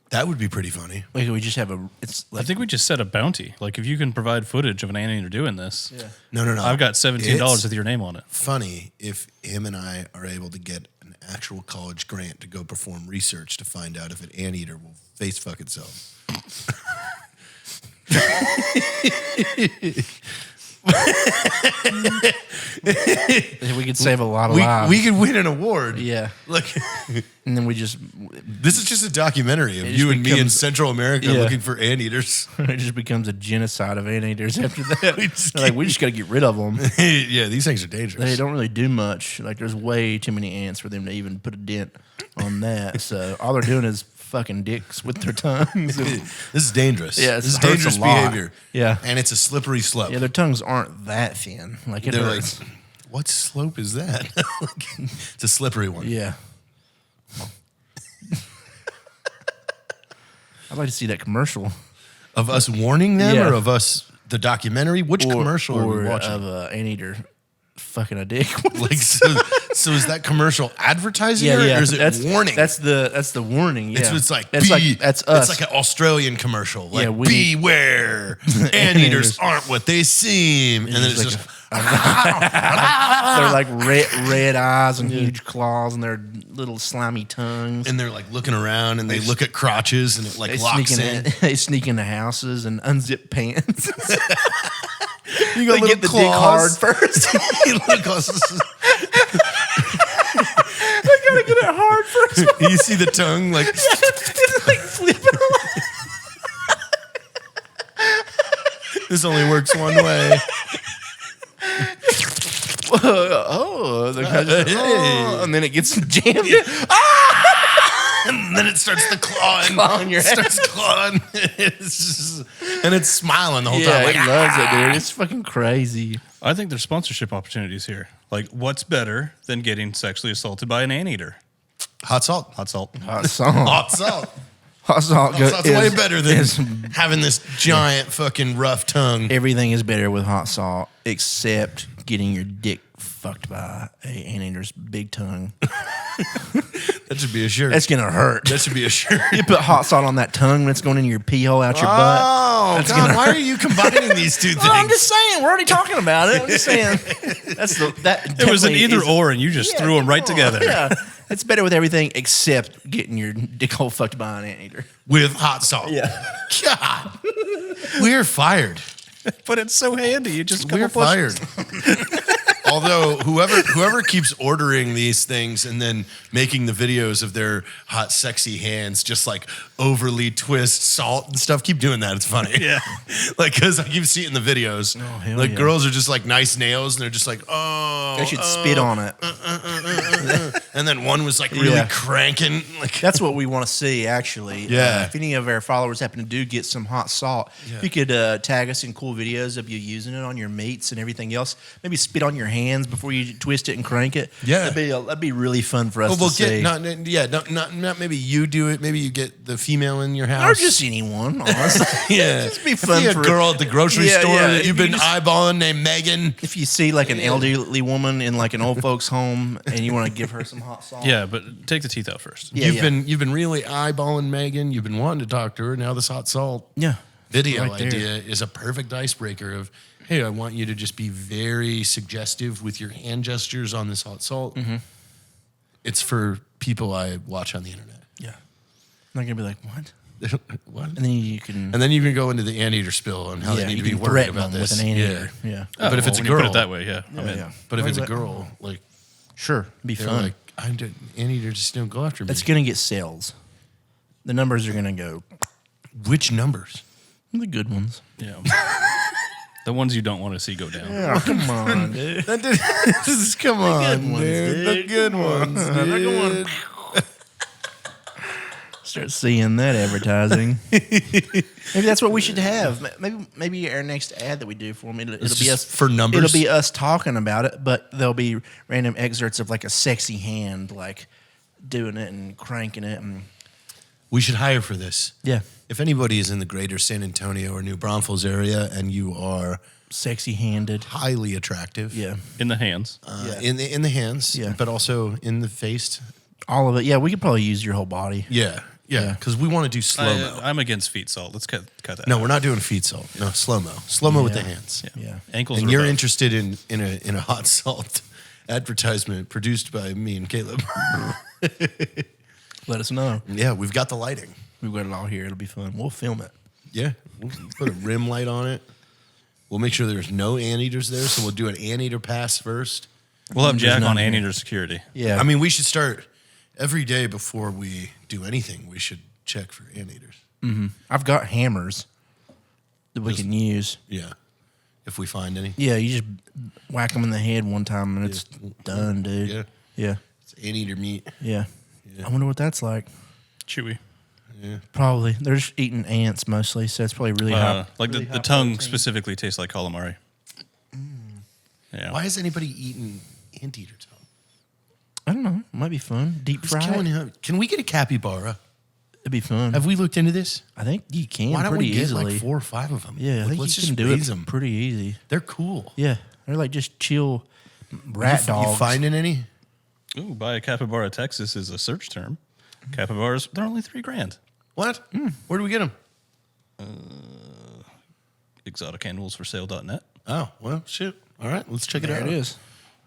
S2: That would be pretty funny.
S1: Like we just have it's
S3: I
S1: like
S3: think we just set a bounty. Like if you can provide footage of an anteater doing this,
S2: No.
S3: I've got $17 with your name on it.
S2: Funny if him and I are able to get an actual college grant to go perform research to find out if an anteater will face fuck itself.
S1: we could save a lot of lives.
S2: We could win an award.
S1: Yeah.
S2: Like,
S1: And then we just
S2: this is just a documentary of
S1: It
S2: you
S1: just
S2: and me in
S1: becomes-
S2: Central America
S1: Yeah.
S2: looking for anteaters.
S1: it just becomes a genocide of anteaters after that.
S2: We just
S1: we just got to get rid of them.
S2: Yeah, these things are dangerous.
S1: They don't really do much. Like there's way too many ants for them to even put a dent on that. So all they're doing is fucking dicks with their tongues. And,
S2: This is dangerous.
S1: Yeah,
S2: this is
S1: it hurts a
S2: dangerous
S1: lot.
S2: behavior.
S1: Yeah.
S2: And it's a slippery slope.
S1: yeah, their tongues aren't that thin. Like it
S2: They're like,
S1: hurts.
S2: what slope is that? It's a slippery one.
S1: Yeah. I'd like to see that commercial.
S2: Of us warning them
S1: Yeah.
S2: or of us, the documentary? Which commercial are we
S1: or
S2: watching?
S1: of an anteater fucking a dick.
S2: Like, so is that commercial advertising or is it warning?
S1: That's the warning. Yeah,
S2: It's like,
S1: that's that's us.
S2: It's like an Australian commercial. Like,
S1: Yeah, we-
S2: beware, anteaters aren't what they seem. And then it's just,
S1: They're like red eyes and huge claws and their little slimy tongues.
S2: and they're like looking around and they look at crotches and it like locks in.
S1: They sneak into houses and unzip pants.
S2: You
S1: They get the dick hard first. They gotta get it hard first.
S2: You see the tongue like
S1: It's like flipping.
S2: this only works one way.
S1: And then it gets jammed.
S2: And then it starts to clawing.
S1: Clawing your
S2: starts clawing. And it's smiling the whole
S1: Yeah,
S2: time.
S1: he
S2: Like,
S1: loves it, dude. It's fucking crazy.
S3: I think there's sponsorship opportunities here. Like, what's better than getting sexually assaulted by an anteater?
S2: hot salt.
S3: Hot salt.
S1: Hot salt.
S2: Hot salt.
S1: Hot salt.
S2: Hot salt's way better than
S1: is-
S2: having this giant fucking rough tongue.
S1: everything is better with hot salt except getting your dick fucked by a anteater's big tongue.
S2: That should be a shirt.
S1: That's gonna hurt.
S2: That should be a shirt.
S1: You put hot salt on that tongue that's going in your pee hole out your butt.
S2: Oh,
S1: That's
S2: God,
S1: gonna
S2: why are you combining these two things?
S1: Well, I'm just saying, we're already talking about it. I'm just saying. That
S3: It was an
S1: definitely
S3: either
S1: is-
S3: or, and you just
S1: Yeah,
S3: threw them
S1: come
S3: right
S1: on.
S3: together.
S1: Yeah. It's better with everything except getting your dick hole fucked by an anteater.
S2: With hot salt.
S1: Yeah.
S2: God. We're fired.
S3: But it's so handy. You just
S2: We're fired. Although whoever keeps ordering these things and then making the videos of their hot, sexy hands just like overly twist salt and stuff, keep doing that. It's funny.
S3: Yeah.
S2: Like, because I keep seeing the videos.
S1: Oh, hell
S2: like
S1: yeah.
S2: girls are just like nice nails and they're just like, oh.
S1: They should spit on it.
S2: And then one was like really
S1: Yeah.
S2: cranking. Like,
S1: That's what we want to see, actually.
S2: Yeah.
S1: If any of our followers happen to do get some hot salt, if you could tag us in cool videos of you using it on your meats and everything else, maybe spit on your hands before you twist it and crank it.
S2: Yeah.
S1: That'd be really fun for us
S2: well, we'll
S1: to see.
S2: not maybe you do it. Maybe you get the female in your
S1: or
S2: house.
S1: just anyone, honestly.
S2: yeah.
S1: Just be fun
S2: Be a
S1: for
S2: girl at the grocery
S1: Yeah,
S2: store
S1: yeah.
S2: that
S1: If
S2: you've
S1: you
S2: been
S1: just-
S2: eyeballing named Megan.
S1: If you see like an elderly woman in like an old folks' home and you want to give her some hot salt.
S3: Yeah, but take the teeth out first.
S1: Yeah,
S2: You've been really eyeballing Megan. You've been wanting to talk to her. Now this hot salt
S1: Yeah.
S2: video
S1: Right there.
S2: idea is a perfect icebreaker of, hey, I want you to just be very suggestive with your hand gestures on this hot salt.
S1: Mm-hmm.
S2: It's for people I watch on the internet.
S1: Yeah. They're gonna be like, what?
S2: What?
S1: And then you can.
S2: And then you can go into the anteater spill on how they need
S1: you
S2: to be
S1: can
S2: worried
S1: threaten
S2: about
S1: them
S2: this.
S1: with an anteater. Yeah.
S3: Oh,
S2: But if it's a
S3: when you put
S2: girl-
S3: it that way, yeah. I mean,
S1: yeah.
S2: But if it's a
S1: Like,
S2: girl, like
S1: sure, be
S2: they're
S1: fun.
S2: like, anteater just don't go after me.
S1: It's gonna get sales. The numbers are gonna go
S2: Which numbers?
S1: the good ones.
S3: yeah. The ones you don't want to see go down.
S1: Oh, come on, dude.
S2: Come on,
S1: good ones,
S2: dude. The
S1: dude.
S2: good ones, dude.
S1: Start seeing that advertising. Maybe that's what we should have. Maybe our next ad that we do for them, it'll be
S2: just
S1: us
S2: for numbers?
S1: It'll be us talking about it, but there'll be random excerpts of like a sexy hand, like doing it and cranking it, and
S2: We should hire for this.
S1: yeah,
S2: If anybody is in the greater San Antonio or New Braunfels area and you are
S1: sexy handed.
S2: highly attractive,
S1: Yeah,
S3: In the hands.
S1: Yeah.
S2: in the hands,
S1: Yeah.
S2: but also in the face,
S1: all of it. Yeah, we could probably use your whole body.
S2: yeah, because we want to do slow mo.
S3: I'm against feet salt. Let's cut that.
S2: No,
S3: out.
S2: we're not doing feet salt. No, slow mo with the hands.
S1: Yeah.
S3: Ankles.
S2: And
S3: are
S2: you're
S3: above.
S2: interested in a hot salt advertisement produced by me and Caleb.
S1: Let us know.
S2: Yeah, we've got the lighting.
S1: We've got it all here. It'll be fun. We'll film it.
S2: Yeah, we'll put a rim light on it. We'll make sure there's no anteaters there, so we'll do an anteater pass first.
S3: We'll have
S1: There's
S3: Jack
S1: none
S3: on
S1: here.
S3: anteater security.
S1: Yeah,
S2: I mean, we should start every day before we do anything. We should check for anteaters.
S1: I've got hammers that we can use.
S2: Yeah, if we find any.
S1: Yeah, you just whack them in the head one time and it's done, dude.
S2: Yeah,
S1: Yeah.
S2: it's anteater meat.
S1: Yeah. I wonder what that's like.
S3: Chewy.
S1: Probably. They're just eating ants mostly, so it's probably really hot.
S3: Like
S1: really
S3: the
S1: high
S3: tongue
S1: protein.
S3: specifically tastes like calamari. Yeah.
S2: Why is anybody eating anteater tongue?
S1: I don't know. Might be fun. Deep
S2: Who's
S1: fry.
S2: killing him? Can we get a capybara?
S1: It'd be fun.
S2: Have we looked into this?
S1: I think you can
S2: Why don't
S1: pretty
S2: we get
S1: easily.
S2: like 4 or 5 of them?
S1: Yeah, I think
S2: let's
S1: you
S2: just
S1: can do
S2: raise
S1: it
S2: them.
S1: pretty easy.
S2: They're cool.
S1: Yeah. They're like just chill rat dogs.
S2: You finding any?
S3: Ooh, buy a capybara, Texas is a search term. Capybaras, they're only $3,000.
S2: What? Where do we get them?
S3: Exoticanimals-for-sale.net.
S2: Oh, well, shit. All right, let's check it
S1: There
S2: out.
S1: it is.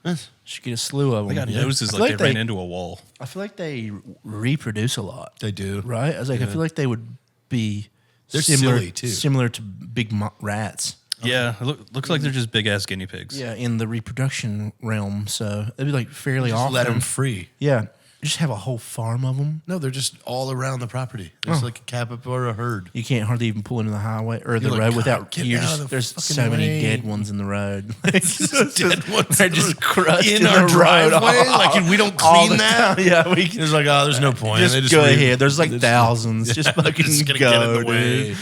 S2: Yes.
S1: Should get a slew of them.
S3: They got
S1: Yeah.
S3: noses
S1: I feel
S3: like they ran into a wall.
S1: I feel like they reproduce a lot.
S2: They do.
S1: Right? I was like, I feel like they would be
S2: They're
S1: similar,
S2: silly, too.
S1: similar to big rats.
S3: Yeah, it looks like they're just big-ass guinea pigs.
S1: Yeah, in the reproduction realm. So it'd be like fairly
S2: Just
S1: often.
S2: let them free.
S1: Yeah, just have a whole farm of them.
S2: No, they're just all around the property. There's like a capybara herd.
S1: You can't hardly even pull into the highway or the
S2: like,
S1: road
S2: God,
S1: without.
S2: get
S1: You're
S2: out of
S1: just,
S2: the
S1: there's
S2: fucking
S1: so many
S2: way.
S1: dead ones in the road.
S2: Dead ones
S1: They're just crushed
S2: in
S1: in
S2: our
S1: the road
S2: driveway.
S1: all-
S2: Like, and we don't
S1: all
S2: clean
S1: the
S2: that.
S1: time. Yeah, we can
S2: It's like, oh, there's no point.
S1: just,
S2: They
S1: go
S2: leave.
S1: ahead. There's like
S2: They're
S1: thousands. Just fucking
S2: just gonna
S1: go,
S2: get in the
S1: dude.
S2: way.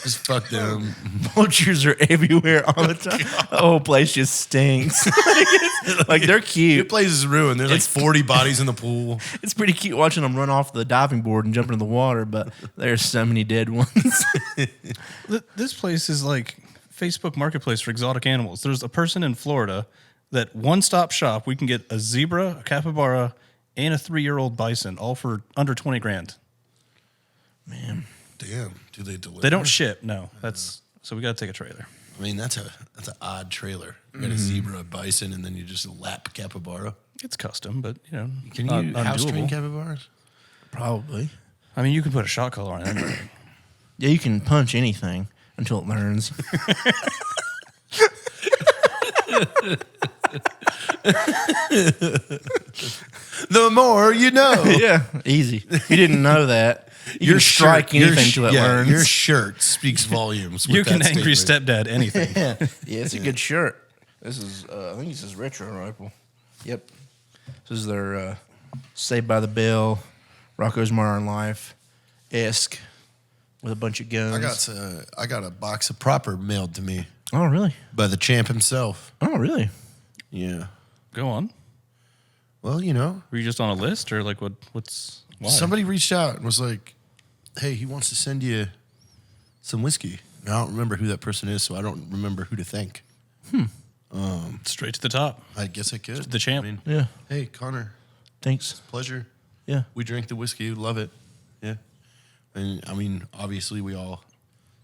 S2: Just fuck them.
S1: Vultures are everywhere all the time. The whole place just stinks. like they're
S2: Your
S1: cute.
S2: place is ruined. There's like 40 bodies in the pool.
S1: It's pretty cute watching them run off the diving board and jump into the water, but there's so many dead ones.
S3: This place is like Facebook Marketplace for exotic animals. There's a person in Florida that one-stop shop. We can get a zebra, a capybara, and a 3-year-old bison, all for under $20,000.
S1: Man,
S2: Damn. Do they deliver?
S3: They don't ship. No, that's so we got to take a trailer.
S2: I mean, that's an odd trailer. You got a zebra, a bison, and then you just lap capybara.
S3: It's custom, but you know,
S2: Can
S3: not
S2: you house train
S3: undoable.
S2: capybaras?
S1: probably.
S3: I mean, you can put a shot collar on anything.
S1: Yeah, you can punch anything until it learns.
S2: The more you know.
S1: Yeah, easy. You didn't know that. You can strike anything till it learns.
S2: Your shirt speaks volumes. with
S3: You can
S2: that
S3: angry
S2: statement.
S3: stepdad anything.
S1: yeah, it's a good shirt. This is, I think this is retro rifle. Yep. This is their Saved by the Bell, Rocco's Modern Life esque with a bunch of guns.
S2: I got a box of proper mailed to me
S1: Oh, really?
S2: by the champ himself.
S1: Oh, really?
S2: Yeah.
S3: Go on.
S2: Well, you know,
S3: Were you just on a list or like what's why?
S2: somebody reached out and was like, "Hey, he wants to send you some whiskey." And I don't remember who that person is, so I don't remember who to thank.
S3: straight to the top.
S2: I guess I could.
S3: The champ.
S2: I mean,
S1: Yeah.
S2: hey, Connor,
S1: Thanks.
S2: pleasure.
S1: Yeah.
S2: We drank the whiskey, love it. Yeah. And I mean, obviously, we all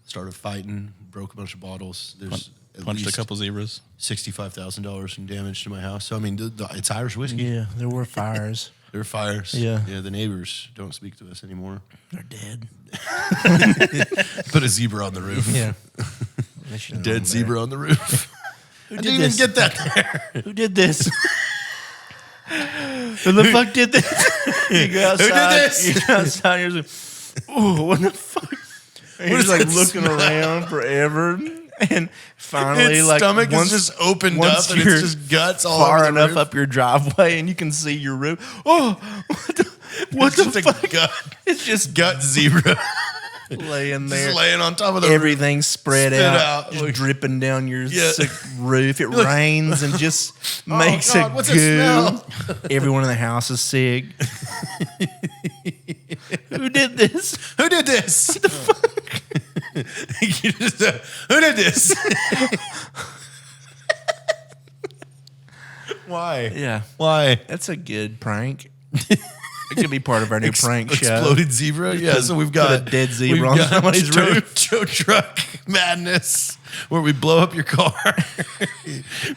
S2: started fighting, broke a bunch of bottles. There's at
S3: Punched a
S2: least
S3: couple zebras.
S2: $65,000 in damage to my house. So I mean, it's Irish whiskey.
S1: Yeah, there were fires.
S2: There are fires.
S1: Yeah.
S2: Yeah, the neighbors don't speak to us anymore.
S1: They're dead.
S2: Put a zebra on the roof.
S1: Yeah. They should've known
S2: Dead
S1: better.
S2: zebra on the roof. I didn't even get that there.
S1: Who did this? Who the fuck did this? You go outside,
S2: Who did this?
S1: You go outside and you're like, ooh, what the fuck? And you're
S2: What
S1: just like
S2: does that
S1: looking
S2: smell?
S1: around forever. And finally,
S2: Its
S1: like,
S2: stomach
S1: once,
S2: is just opened
S1: once
S2: up and
S1: you're
S2: it's just guts all
S1: far
S2: over the
S1: enough
S2: roof.
S1: up your driveway and you can see your roof. Oh, what
S2: It's
S1: the
S2: just
S1: fuck?
S2: a gut,
S1: It's just
S2: gut zebra
S1: laying there.
S2: just laying on top of the
S1: Everything spread
S2: Spit
S1: out,
S2: out.
S1: just dripping down your
S2: Yeah.
S1: sick roof. It rains and just makes
S2: God,
S1: a
S2: what's it
S1: goo.
S2: smell?
S1: Everyone in the house is sick. Who did this?
S2: Who did this? What the fuck? You just, who did this? Why?
S1: Yeah,
S2: Why?
S1: that's a good prank. It could be part of our new prank show.
S2: Exploded zebra? Yeah, so we've got
S1: a dead zebra
S2: we've
S1: on
S2: got
S1: somebody's
S2: tow-
S1: roof.
S2: tow truck madness where we blow up your car.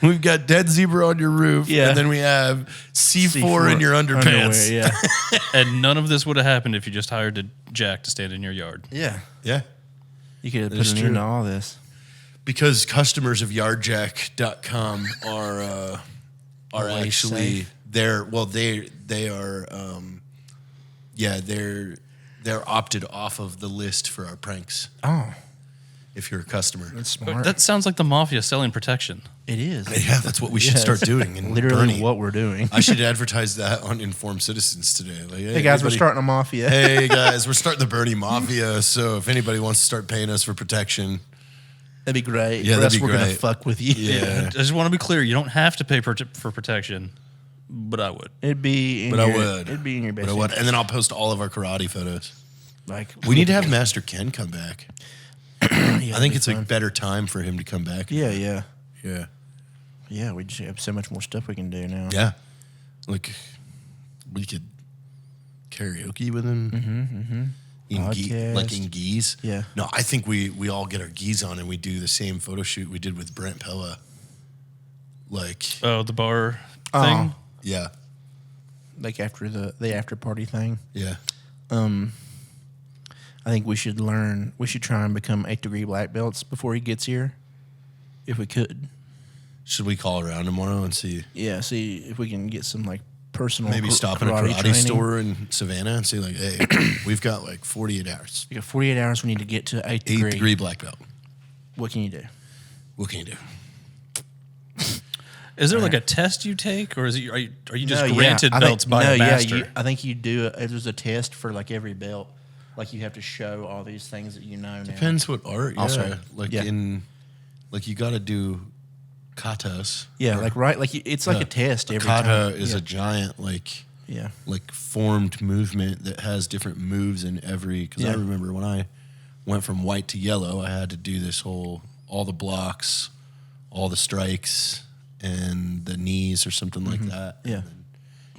S2: We've got dead zebra on your roof.
S1: Yeah.
S2: And then we have C4 in your underpants.
S1: Underwear, yeah,
S3: And none of this would have happened if you just hired a Jack to stand in your yard.
S1: yeah.
S2: Yeah.
S1: You could have
S2: That's
S1: put an
S2: true.
S1: end to all this.
S2: Because customers of yardjack.com are
S1: Always
S2: actually
S1: safe.
S2: they are they're opted off of the list for our pranks
S1: Oh,
S2: if you're a customer.
S1: that's smart.
S3: That sounds like the mafia selling protection.
S1: It is.
S2: Yeah, that's what we should
S1: Yeah,
S2: start
S1: it's
S2: doing. And
S1: literally
S2: Bernie,
S1: what we're doing.
S2: I should advertise that on Informed Citizens today. Like,
S1: Hey guys, we're
S2: everybody-
S1: starting a mafia.
S2: Hey guys, we're starting the Bernie Mafia. So if anybody wants to start paying us for protection,
S1: That'd be great.
S2: Yeah,
S1: For
S2: that'd
S1: us,
S2: be
S1: we're gonna
S2: great.
S1: fuck with you.
S2: yeah.
S3: I just want to be clear. You don't have to pay for protection, but I would.
S1: It'd be. In
S2: But I
S1: your,
S2: would.
S1: It'd be in your best.
S2: But I would,
S1: interest.
S2: and then I'll post all of our karate photos.
S1: Like
S2: We need to have Master Ken come back.
S1: Yeah,
S2: I think it's a better time for him to come back.
S1: Yeah, yeah,
S2: Yeah.
S1: yeah. We just have so much more stuff we can do now.
S2: Yeah. Like, we could karaoke with him.
S1: Podcast.
S2: Like in geese.
S1: Yeah.
S2: No, I think we all get our geese on and we do the same photo shoot we did with Brent Pella. Like,
S3: Oh, the bar
S1: Oh.
S3: thing.
S2: yeah.
S1: Like after the after party thing.
S2: Yeah.
S1: I think we should learn. We should try and become 8th-degree black belts before he gets here, if we could.
S2: Should we call around tomorrow and see?
S1: Yeah. See if we can get some like personal.
S2: Maybe stop in a karate
S1: training.
S2: store in Savannah and say, like, hey, we've got like 48 hours.
S1: We got 48 hours. We need to get to 8th
S2: 8th
S1: degree.
S2: degree black belt.
S1: What can you do?
S2: What can you do?
S3: Is there like a test you take, or is it are you just
S1: No,
S3: granted
S1: I think-
S3: belts by
S1: no,
S3: a master?
S1: Yeah, I think you do. There's a test for like every belt. Like you have to show all these things that you know now.
S2: Depends what art. Yeah.
S1: Also,
S2: like
S1: yeah.
S2: like you got to do katas.
S1: Yeah, like right, like it's like a test every
S2: Kata
S1: time.
S2: is
S1: yeah.
S2: a giant like
S1: Yeah.
S2: formed movement that has different moves in every. Because I
S1: Yeah.
S2: remember when I went from white to yellow, I had to do this all the blocks, all the strikes, and the knees or something like that.
S1: Yeah.
S2: And then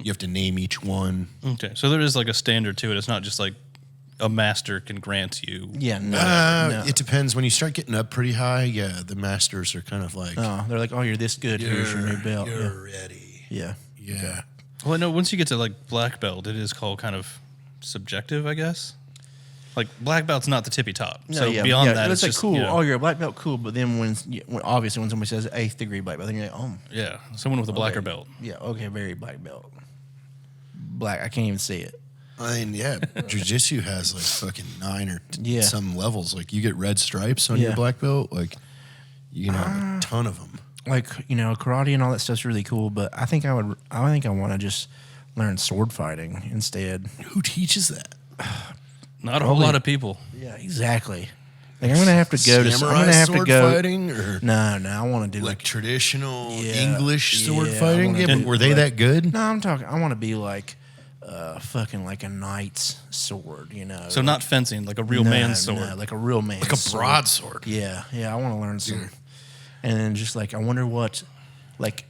S2: you have to name each one.
S3: Okay, so there is like a standard to it. It's not just like a master can grant you.
S1: Yeah, no. no.
S2: It depends. When you start getting up pretty high, yeah, the masters are kind of like,
S1: Oh, they're like, oh, you're this good. Here's your new belt.
S2: You're ready.
S1: Yeah.
S2: Yeah.
S3: Well, I know once you get to like black belt, it is called kind of subjective, I guess. Like black belt's not the tippy top.
S1: No,
S3: So
S1: yeah,
S3: beyond
S1: yeah,
S3: that,
S1: it's
S3: it's
S1: like
S3: just
S1: cool.
S3: you know,
S1: Oh, you're a black belt, cool. But then when obviously when somebody says 8th degree black belt, then you're like, oh,
S3: yeah, someone with a blacker
S1: okay.
S3: belt.
S1: Yeah, okay, very black belt. Black, I can't even see it.
S2: I mean, yeah, jujitsu has like fucking 9 or
S1: Yeah.
S2: some levels. Like you get red stripes on
S1: Yeah.
S2: your black belt. Like you can have a ton of them.
S1: Like karate and all that stuff's really cool, but I think I want to just learn sword fighting instead.
S2: Who teaches that?
S3: Not a whole lot of people.
S1: Yeah, exactly. Like I'm gonna have to go to. I'm
S2: Samurai
S1: gonna have to
S2: sword
S1: go.
S2: fighting or
S1: No, I want to do
S2: like traditional
S1: Yeah,
S2: English sword
S1: yeah, I
S2: fighting.
S1: wanna
S2: Yeah, but
S1: do
S2: were they
S1: like-
S2: that good?
S1: No, I'm talking. I want to be like, fucking like a knight's sword.
S3: So not fencing, like a real
S1: No,
S3: man's sword.
S1: no, like a real man's
S2: Like a
S1: sword.
S2: broadsword.
S1: Yeah, I want to learn some. And then just like I wonder what, like,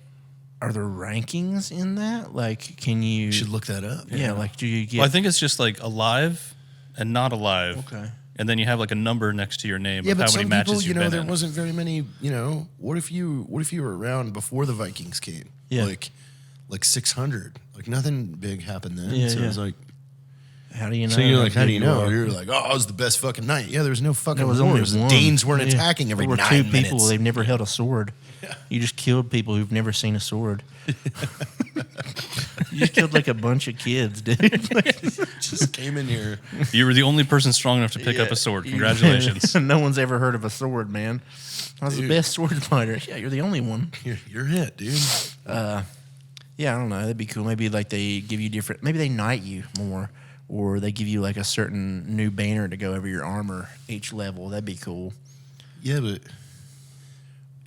S1: are there rankings in that? Like, can you?
S2: You should look that up.
S1: Yeah, like, do you get?
S3: Well, I think it's just like alive and not alive.
S1: Okay.
S3: And then you have like a number next to your name
S2: Yeah,
S3: of
S2: but
S3: how many
S2: some
S3: matches
S2: people,
S3: you've been
S2: there
S3: in.
S2: wasn't very many. What if you were around before the Vikings came?
S1: Yeah.
S2: Like 600. Like nothing big happened then.
S1: Yeah,
S2: so
S1: yeah.
S2: it was like,
S1: How do you know?
S2: so you're like, how do you know?
S1: are?
S2: You're like, oh, it was the best fucking night. Yeah, there was no fucking
S1: There was only
S2: wars. The
S1: one.
S2: Danes weren't
S1: Yeah.
S2: attacking every
S1: There were
S2: 9
S1: two
S2: minutes.
S1: people. They've never held a sword. You just killed people who've never seen a sword. You just killed like a bunch of kids, dude.
S2: Just came in here.
S3: You were the only person strong enough to pick up a sword. Congratulations.
S1: No one's ever heard of a sword, man. I was the best sword fighter. Yeah, you're the only one.
S2: You're it, dude.
S1: Yeah, I don't know. That'd be cool. Maybe like they give you different. Maybe they knight you more, or they give you like a certain new banner to go over your armor each level. That'd be cool.
S2: Yeah, but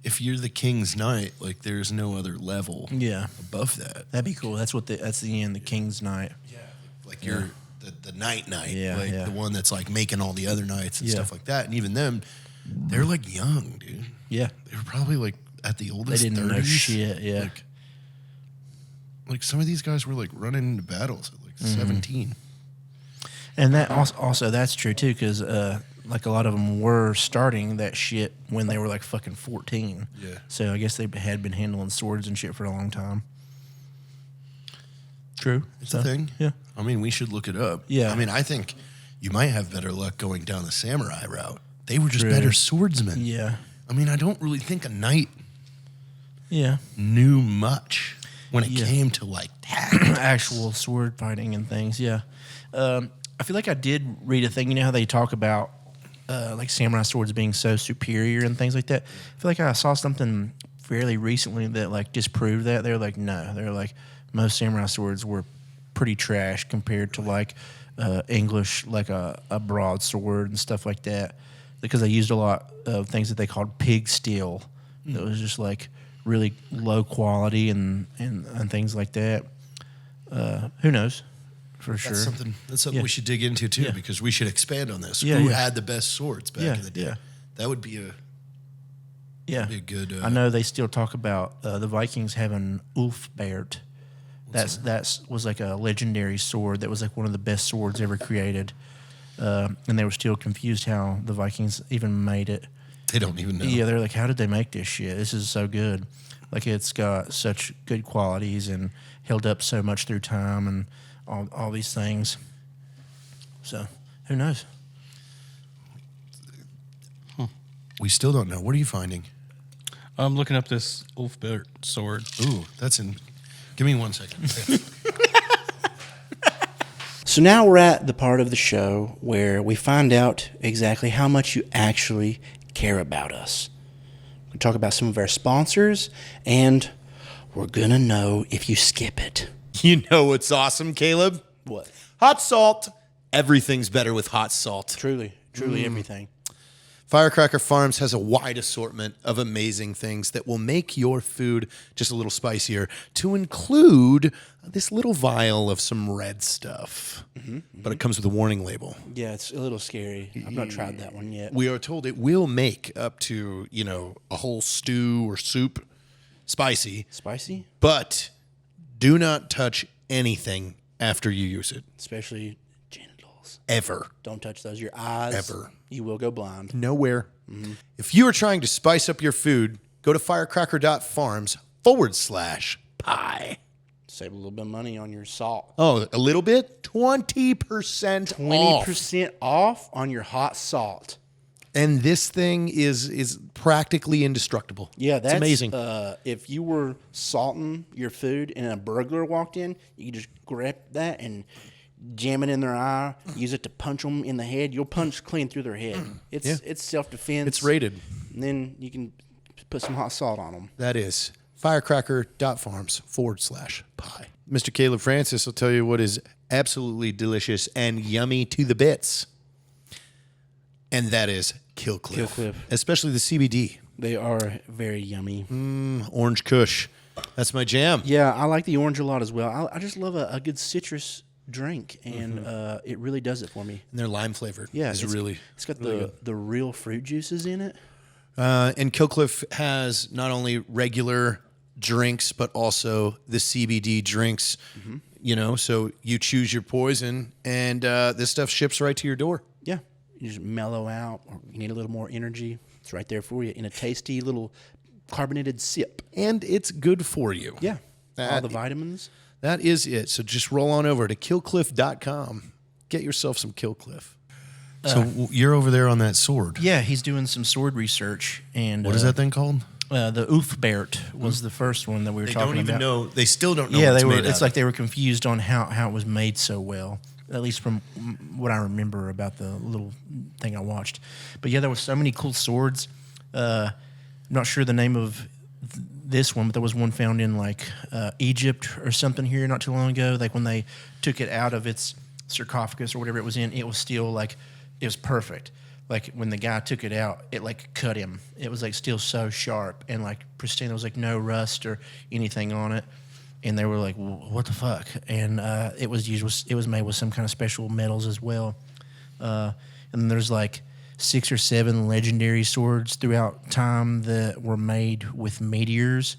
S2: if you're the king's knight, like there's no other level
S1: Yeah,
S2: above that.
S1: that'd be cool. That's what that's the end. The king's knight.
S2: Yeah, like you're the knight,
S1: Yeah,
S2: like
S1: yeah.
S2: the one that's like making all the other knights and
S1: Yeah.
S2: stuff like that. And even them, they're like young, dude.
S1: Yeah,
S2: They were probably like at the
S1: they
S2: oldest.
S1: didn't
S2: 30s.
S1: know shit. Yeah,
S2: Like some of these guys were like running into battles at like 17.
S1: and that also that's true too, because like a lot of them were starting that shit when they were like fucking 14.
S2: Yeah.
S1: So I guess they had been handling swords and shit for a long time. True.
S2: It's a thing.
S1: Yeah.
S2: I mean, we should look it up.
S1: Yeah.
S2: I mean, I think you might have better luck going down the samurai route. They were just
S1: True.
S2: better swordsmen.
S1: Yeah.
S2: I mean, I don't really think a knight
S1: Yeah.
S2: knew much when it
S1: Yeah.
S2: came to like tactics.
S1: Actual sword fighting and things. Yeah. I feel like I did read a thing. You know how they talk about like samurai swords being so superior and things like that. I feel like I saw something fairly recently that like disproved that. They're like, no, they're like most samurai swords were pretty trash compared to like English, like a broadsword and stuff like that, because they used a lot of things that they called pig steel. That was just like really low quality and things like that. Who knows? For sure.
S2: That's something
S1: Yeah.
S2: we should dig into too,
S1: Yeah.
S2: because we should expand on this.
S1: Yeah,
S2: Who
S1: yeah.
S2: had the best swords back
S1: Yeah,
S2: in the day?
S1: yeah.
S2: That would be
S1: Yeah,
S2: be a good.
S1: I know they still talk about the Vikings having Ulfbert. That's was like a legendary sword that was like one of the best swords ever created, and they were still confused how the Vikings even made it.
S2: They don't even know.
S1: Yeah, they're like, how did they make this shit? This is so good. Like it's got such good qualities and held up so much through time and all these things. So who knows?
S2: We still don't know. What are you finding?
S3: I'm looking up this Ulfbert sword.
S2: Ooh, that's in. Give me 1 second.
S1: So now we're at the part of the show where we find out exactly how much you actually care about us. We talk about some of our sponsors, and we're gonna know if you skip it.
S4: You know what's awesome, Caleb?
S1: What?
S4: Hot salt. Everything's better with hot salt.
S1: Truly everything.
S4: Firecracker Farms has a wide assortment of amazing things that will make your food just a little spicier, to include this little vial of some red stuff. But it comes with a warning label.
S1: Yeah, it's a little scary. I've not tried that one yet.
S4: We are told it will make up to, a whole stew or soup spicy,
S1: Spicy?
S4: but do not touch anything after you use it.
S1: Especially genitals.
S4: Ever.
S1: Don't touch those. Your eyes.
S4: Ever.
S1: You will go blind.
S4: Nowhere. If you are trying to spice up your food, go to firecracker.farms/pie.
S1: Save a little bit of money on your salt.
S4: Oh, a little bit? 20% off.
S1: 20% off on your hot salt.
S4: And this thing is practically indestructible.
S1: Yeah, that's
S4: it's amazing.
S1: If you were salting your food and a burglar walked in, you could just grab that and jam it in their eye, use it to punch them in the head. You'll punch clean through their head. It's self-defense.
S4: It's rated.
S1: And then you can put some hot salt on them.
S4: That is firecracker.farms/pie. Mr. Caleb Francis will tell you what is absolutely delicious and yummy to the bits. And that is Killcliff.
S1: Killcliff.
S4: Especially the CBD.
S1: They are very yummy.
S4: Orange Kush. That's my jam.
S1: Yeah, I like the orange a lot as well. I just love a good citrus drink, and it really does it for me.
S4: And they're lime flavored.
S1: Yeah,
S4: it's
S1: got the real fruit juices in it.
S4: And Killcliff has not only regular drinks, but also the CBD drinks. So you choose your poison, and this stuff ships right to your door.
S1: Yeah, you just mellow out, or you need a little more energy. It's right there for you in a tasty little carbonated sip.
S4: And it's good for you.
S1: Yeah, all the vitamins.
S4: That is it. So just roll on over to killcliff.com. Get yourself some Killcliff.
S2: So you're over there on that sword.
S1: Yeah, he's doing some sword research. And
S2: What is that thing called?
S1: The Oofbert was the first one that we were
S2: They
S1: talking
S2: don't even
S1: about.
S2: know. They still don't know.
S1: Yeah,
S2: what
S1: they were.
S2: made
S1: It's
S2: out
S1: like
S2: of.
S1: they were confused on how it was made so well. At least from what I remember about the little thing I watched. But yeah, there was so many cool swords. I'm not sure the name of this one, but there was one found in like Egypt or something here not too long ago. Like when they took it out of its sarcophagus or whatever it was in, it was still like it was perfect. Like when the guy took it out, it like cut him. It was like still so sharp and like pristine. There was like no rust or anything on it. And they were like, well, "What the fuck?" And it was made with some kind of special metals as well. And then there's like 6 or 7 legendary swords throughout time that were made with meteors.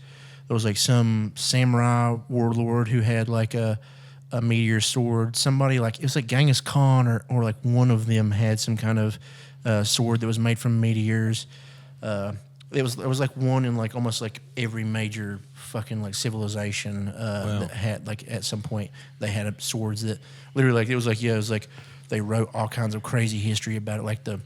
S1: There was like some samurai warlord who had like a meteor sword. Somebody like it was like Genghis Khan or like one of them had some kind of sword that was made from meteors. There was like one in like almost like every major fucking like civilization that had like at some point they had swords that literally like it was like they wrote all kinds of crazy history about it. Like the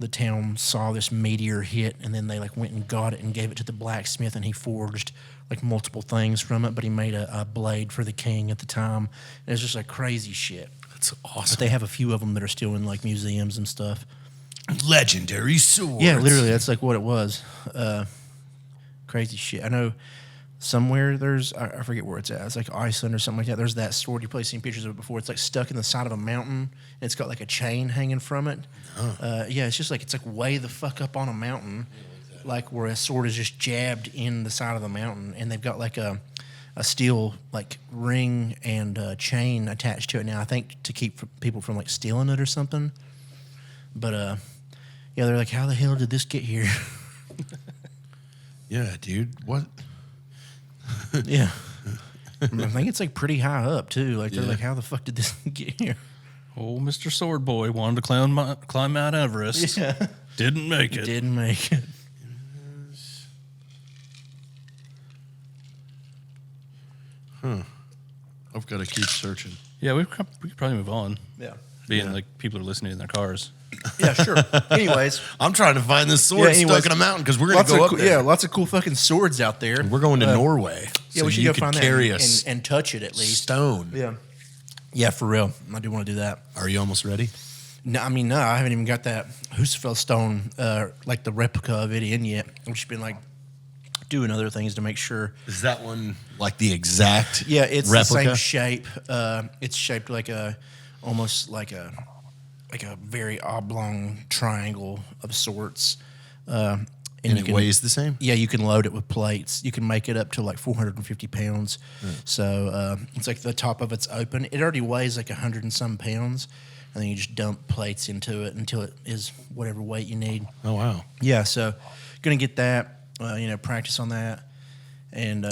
S1: town saw this meteor hit and then they like went and got it and gave it to the blacksmith and he forged like multiple things from it, but he made a blade for the king at the time. It was just like crazy shit.
S2: That's
S1: But
S2: awesome.
S1: they have a few of them that are still in like museums and stuff.
S2: Legendary swords.
S1: Yeah, literally, that's like what it was. Crazy shit. I know somewhere there's, I forget where it's at. It's like Iceland or something like that. There's that sword. You've probably seen pictures of it before. It's like stuck in the side of a mountain. And it's got like a chain hanging from it. Yeah, it's just like, it's like way the fuck up on a mountain. Like where a sword is just jabbed in the side of the mountain. And they've got like a steel like ring and chain attached to it now, I think to keep people from like stealing it or something. But yeah, they're like, how the hell did this get here?
S2: Yeah, dude. What?
S1: Yeah. I think it's like pretty high up too. Like they're
S2: Yeah.
S1: like, how the fuck did this get here?
S3: Old Mr. Sword Boy wanted to climb Mount Everest.
S1: Yeah.
S3: Didn't make it.
S1: Didn't make it.
S2: I've got to keep searching.
S3: Yeah, we could probably move on.
S1: Yeah.
S3: Being like people are listening in their cars.
S1: Yeah, sure. Anyways.
S2: I'm trying to find this sword
S1: anyways,
S2: stuck in a mountain because we're going to go up there.
S1: Yeah, lots of cool fucking swords out there.
S2: We're going to Norway.
S1: Yeah,
S2: so
S1: we should
S2: you
S1: go
S2: could
S1: find
S2: carry
S1: that and touch it at least.
S2: stone.
S1: Yeah. Yeah, for real. I do want to do that.
S2: Are you almost ready?
S1: No, I haven't even got that Husafell stone, like the replica of it in yet. I've just been like doing other things to make sure.
S2: Is that one like the exact
S1: Yeah, it's
S2: replica?
S1: the same shape. It's shaped like almost like a very oblong triangle of sorts.
S2: And
S1: you
S2: it
S1: can-
S2: weighs the same?
S1: Yeah, you can load it with plates. You can make it up to like 450 pounds. So it's like the top of it's open. It already weighs like 100 and some pounds. And then you just dump plates into it until it is whatever weight you need.
S2: Oh, wow.
S1: Yeah, so going to get that, practice on that, and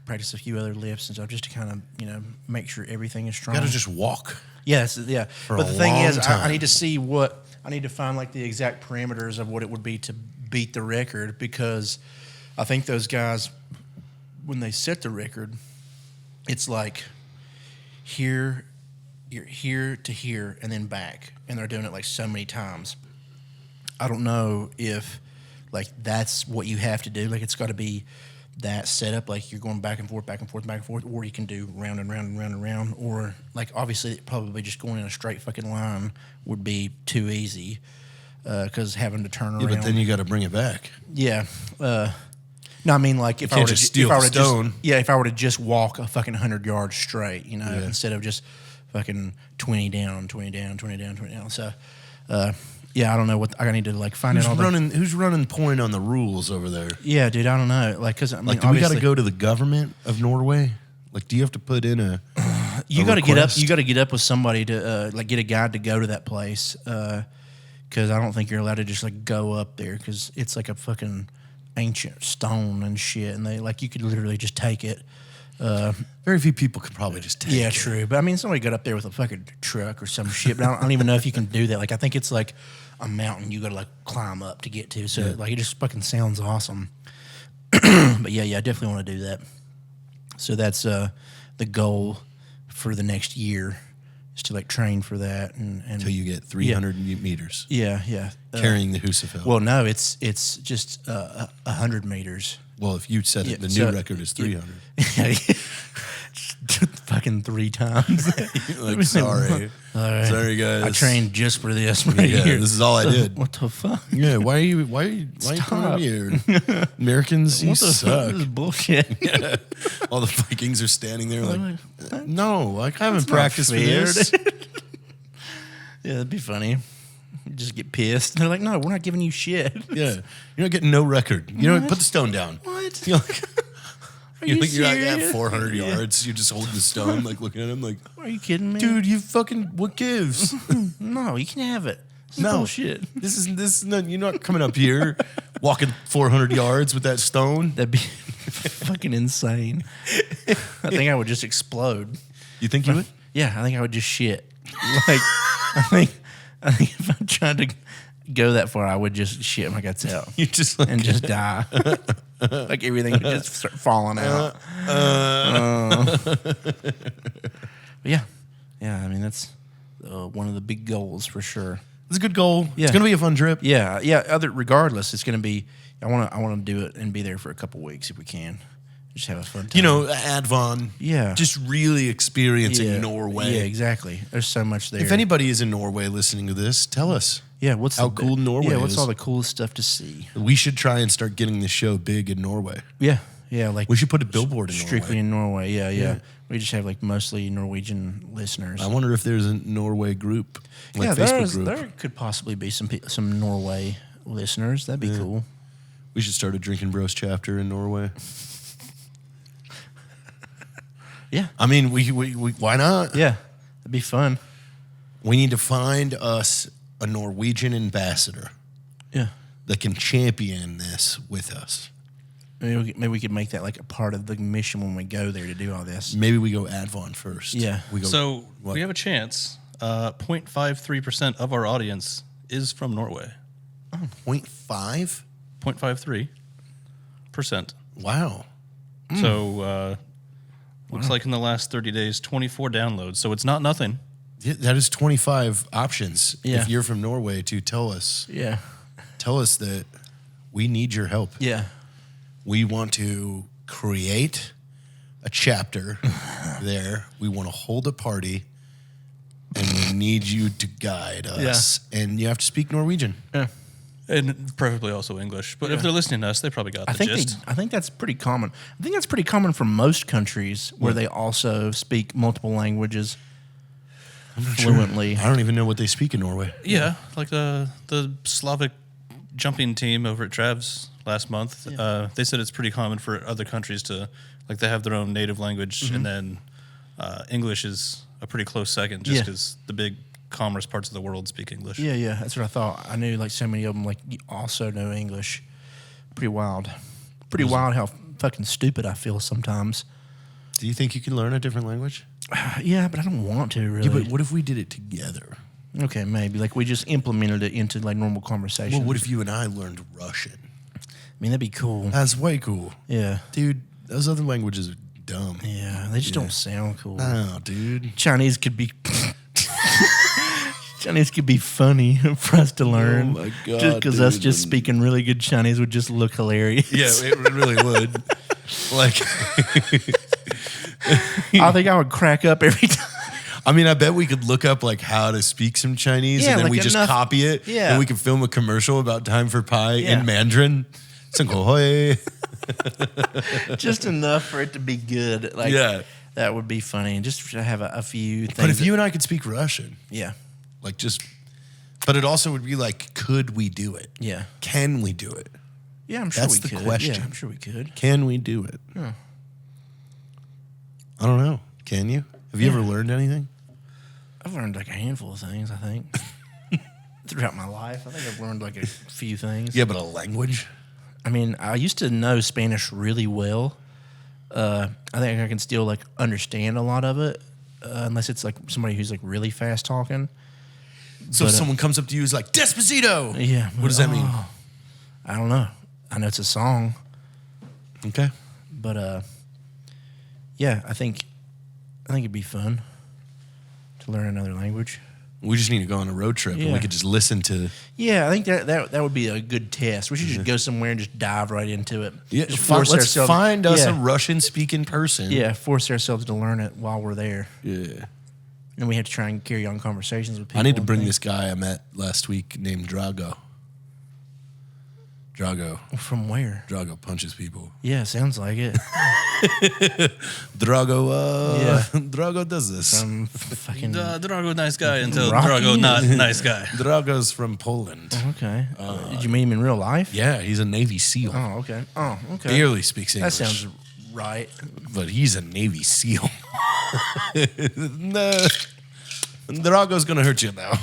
S1: practice a few other lifts and stuff just to kind of, make sure everything is strong.
S2: Got to just walk.
S1: Yes, yeah. But
S2: a
S1: the thing is,
S2: long time.
S1: I need to see I need to find like the exact parameters of what it would be to beat the record because I think those guys, when they set the record, it's like you're here to here and then back, and they're doing it like so many times. I don't know if like that's what you have to do. Like it's got to be that setup, like you're going back and forth, back and forth, back and forth, or you can do round and round and round and round, or like obviously probably just going in a straight fucking line would be too easy because having to turn around.
S2: Yeah, but then you got to bring it back.
S1: Yeah. No, I mean like if I
S2: can't
S1: were to
S2: just steal
S1: if I
S2: the
S1: were to
S2: stone.
S1: if I were to just walk a fucking 100 yards straight, instead of just fucking 20 down, 20 down, 20 down, 20 down. So, yeah, I don't know what I need to like find out all
S2: Who's running point on the rules over there?
S1: Yeah, dude, I don't know. Like, cause I mean,
S2: Like, do we got to
S1: obviously-
S2: go to the government of Norway? Like, do you have to put in a
S1: You got to get up.
S2: request?
S1: You got to get up with somebody to like get a guide to go to that place. Because I don't think you're allowed to just like go up there because it's like a fucking ancient stone and shit, and they like you could literally just take it.
S2: Very few people could probably just take
S1: Yeah,
S2: it.
S1: true. But I mean, somebody got up there with a fucking truck or some shit. But I don't even know if you can do that. Like, I think it's like a mountain you got to like climb up to get to. So like, it just fucking sounds awesome. But yeah, I definitely want to do that. So that's the goal for the next year is to like train for that and
S2: Until you get 300 meters
S1: yeah.
S2: carrying the Husafell.
S1: Well, no, it's just 100 meters.
S2: Well, if you said it, the
S1: so-
S2: new record is 300.
S1: Fucking 3 times.
S2: Like, sorry.
S1: All right.
S2: Sorry, guys.
S1: I trained just for this right
S2: Yeah,
S1: here.
S2: this is all I did.
S1: What the fuck?
S2: Yeah, why are you coming up here? Americans, you
S1: What the fuck?
S2: suck.
S1: This is bullshit.
S2: Yeah. All the Vikings are standing there like, no, like I haven't
S1: That's not
S2: practiced for
S1: fair.
S2: this.
S1: Yeah, that'd be funny. You just get pissed. They're like, no, we're not giving you shit.
S2: Yeah, you're not getting no record. You know,
S1: What?
S2: put the stone down.
S1: What?
S2: You're like,
S1: Are you
S2: you're like at
S1: serious?
S2: 400
S1: Yeah.
S2: yards. You're just holding the stone, like looking at him, like,
S1: Are you kidding me?
S2: dude, you fucking what gives?
S1: No, you can have it. This is
S2: No
S1: bullshit.
S2: This is not. You're not coming up here walking 400 yards with that stone.
S1: That'd be fucking insane. I think I would just explode.
S2: You think you would?
S1: Yeah, I think I would just shit. Like, I think if I tried to go that far, I would just shit my guts out
S2: You just like
S1: and just die. Like everything would just start falling out. But yeah. I mean, that's one of the big goals for sure.
S2: it's a good goal.
S1: Yeah.
S2: It's gonna be a fun trip.
S1: Yeah. Regardless, it's going to be. I want to do it and be there for a couple weeks if we can. Just have a fun time.
S2: You know, Advon.
S1: Yeah.
S2: Just really experiencing
S1: Yeah.
S2: Norway.
S1: Yeah, exactly. There's so much there.
S2: If anybody is in Norway listening to this, tell us.
S1: yeah, what's
S2: how
S1: the,
S2: cool Norway
S1: Yeah, what's
S2: is.
S1: all the coolest stuff to see?
S2: We should try and start getting the show big in Norway.
S1: Yeah, like
S2: We should put a billboard in
S1: strictly
S2: Norway.
S1: in Norway. Yeah. We just have like mostly Norwegian listeners.
S2: I wonder if there's a Norway group, like
S1: yeah,
S2: Facebook group.
S1: there could possibly be some Norway listeners. That'd be cool.
S2: We should start a Drinking Bros chapter in Norway.
S1: Yeah,
S2: I mean, we why not?
S1: yeah, that'd be fun.
S2: We need to find us a Norwegian ambassador
S1: Yeah,
S2: that can champion this with us.
S1: maybe we could make that like a part of the mission when we go there to do all this.
S2: Maybe we go Advon first.
S1: Yeah.
S2: We go.
S3: So
S2: what?
S3: we have a chance. 0.53% of our audience is from Norway.
S2: 0.5?
S3: 0.53%.
S2: Wow.
S3: So looks like in the last 30 days, 24 downloads. So it's not nothing.
S2: Yeah, that is 25 options.
S1: Yeah.
S2: If you're from Norway, to tell us
S1: Yeah,
S2: that we need your help.
S1: yeah,
S2: We want to create a chapter there. We want to hold a party, and we need you to guide us. And you have to speak Norwegian.
S1: yeah.
S3: And preferably also English. But if they're listening to us, they probably got the
S1: I think
S3: gist.
S1: I think that's pretty common. I think that's pretty common for most countries where they also speak multiple languages fluently.
S2: I don't even know what they speak in Norway.
S3: Yeah, like the Slavic jumping team over at Trav's last month. They said it's pretty common for other countries to, like, they have their own native language, and then English is a pretty close second, just
S1: Yeah.
S3: because the big commerce parts of the world speak English.
S1: Yeah, that's what I thought. I knew like so many of them like also know English. Pretty wild. Pretty wild how fucking stupid I feel sometimes.
S2: Do you think you can learn a different language?
S1: Yeah, but I don't want to really.
S2: Yeah, but what if we did it together?
S1: Okay, maybe like we just implemented it into like normal conversation.
S2: Well, what if you and I learned Russian?
S1: I mean, that'd be cool.
S2: That's way cool.
S1: Yeah,
S2: Dude, those other languages are dumb.
S1: yeah. They just don't sound cool.
S2: No, dude.
S1: Chinese could be. Chinese could be funny for us to learn.
S2: my God,
S1: Just because us
S2: dude.
S1: just speaking really good Chinese would just look hilarious.
S2: Yeah, it really would. Like,
S1: I think I would crack up every time.
S2: I mean, I bet we could look up like how to speak some Chinese,
S1: Yeah,
S2: and then
S1: like
S2: we just
S1: enough-
S2: copy it,
S1: Yeah.
S2: and we can film a commercial about time for pie
S1: Yeah.
S2: in Mandarin. Hoi.
S1: Just enough for it to be good. Like,
S2: Yeah.
S1: that would be funny. And just to have a few things.
S2: But if you and I could speak Russian,
S1: yeah,
S2: like just, but it also would be like, could we do it?
S1: yeah,
S2: Can we do it?
S1: yeah. I'm sure
S2: That's
S1: we
S2: the
S1: could.
S2: question.
S1: Yeah, I'm sure we could.
S2: Can we do it?
S1: Yeah.
S2: I don't know. Can you? Have you ever learned anything?
S1: I've learned like a handful of things. I think throughout my life, I think I've learned like a few things.
S2: Yeah, but a language?
S1: I mean, I used to know Spanish really well. I think I can still like understand a lot of it, unless it's like somebody who's like really fast talking.
S2: So if
S1: But,
S2: someone comes up to you who's like, Despacito.
S1: Yeah.
S2: What does that mean?
S1: I don't know. I know it's a song,
S2: Okay.
S1: but yeah, I think I think it'd be fun to learn another language.
S2: We just need to go on a road trip and
S1: Yeah.
S2: we could just listen to.
S1: Yeah, I think that would be a good test. We should just go somewhere and just dive right into it.
S2: Yeah,
S1: Just
S2: let's find us a
S1: yeah,
S2: Russian-speaking person.
S1: yeah, force ourselves to learn it while we're there.
S2: Yeah.
S1: And we have to try and carry on conversations with people.
S2: I need to
S1: and
S2: bring
S1: things.
S2: this guy I met last week named Drago.
S1: From where?
S2: Drago punches people.
S1: Yeah, sounds like it.
S2: Drago,
S1: Yeah.
S2: Drago does this.
S1: Fucking.
S3: Drago nice guy until
S1: Rocky?
S3: Drago not nice guy.
S2: Drago's from Poland.
S1: Okay. Did you meet him in real life?
S2: Yeah, he's a Navy SEAL.
S1: Oh, okay. Oh, okay.
S2: Barely speaks
S1: That
S2: English.
S1: sounds right.
S2: But he's a Navy SEAL. No. Drago's gonna hurt you now.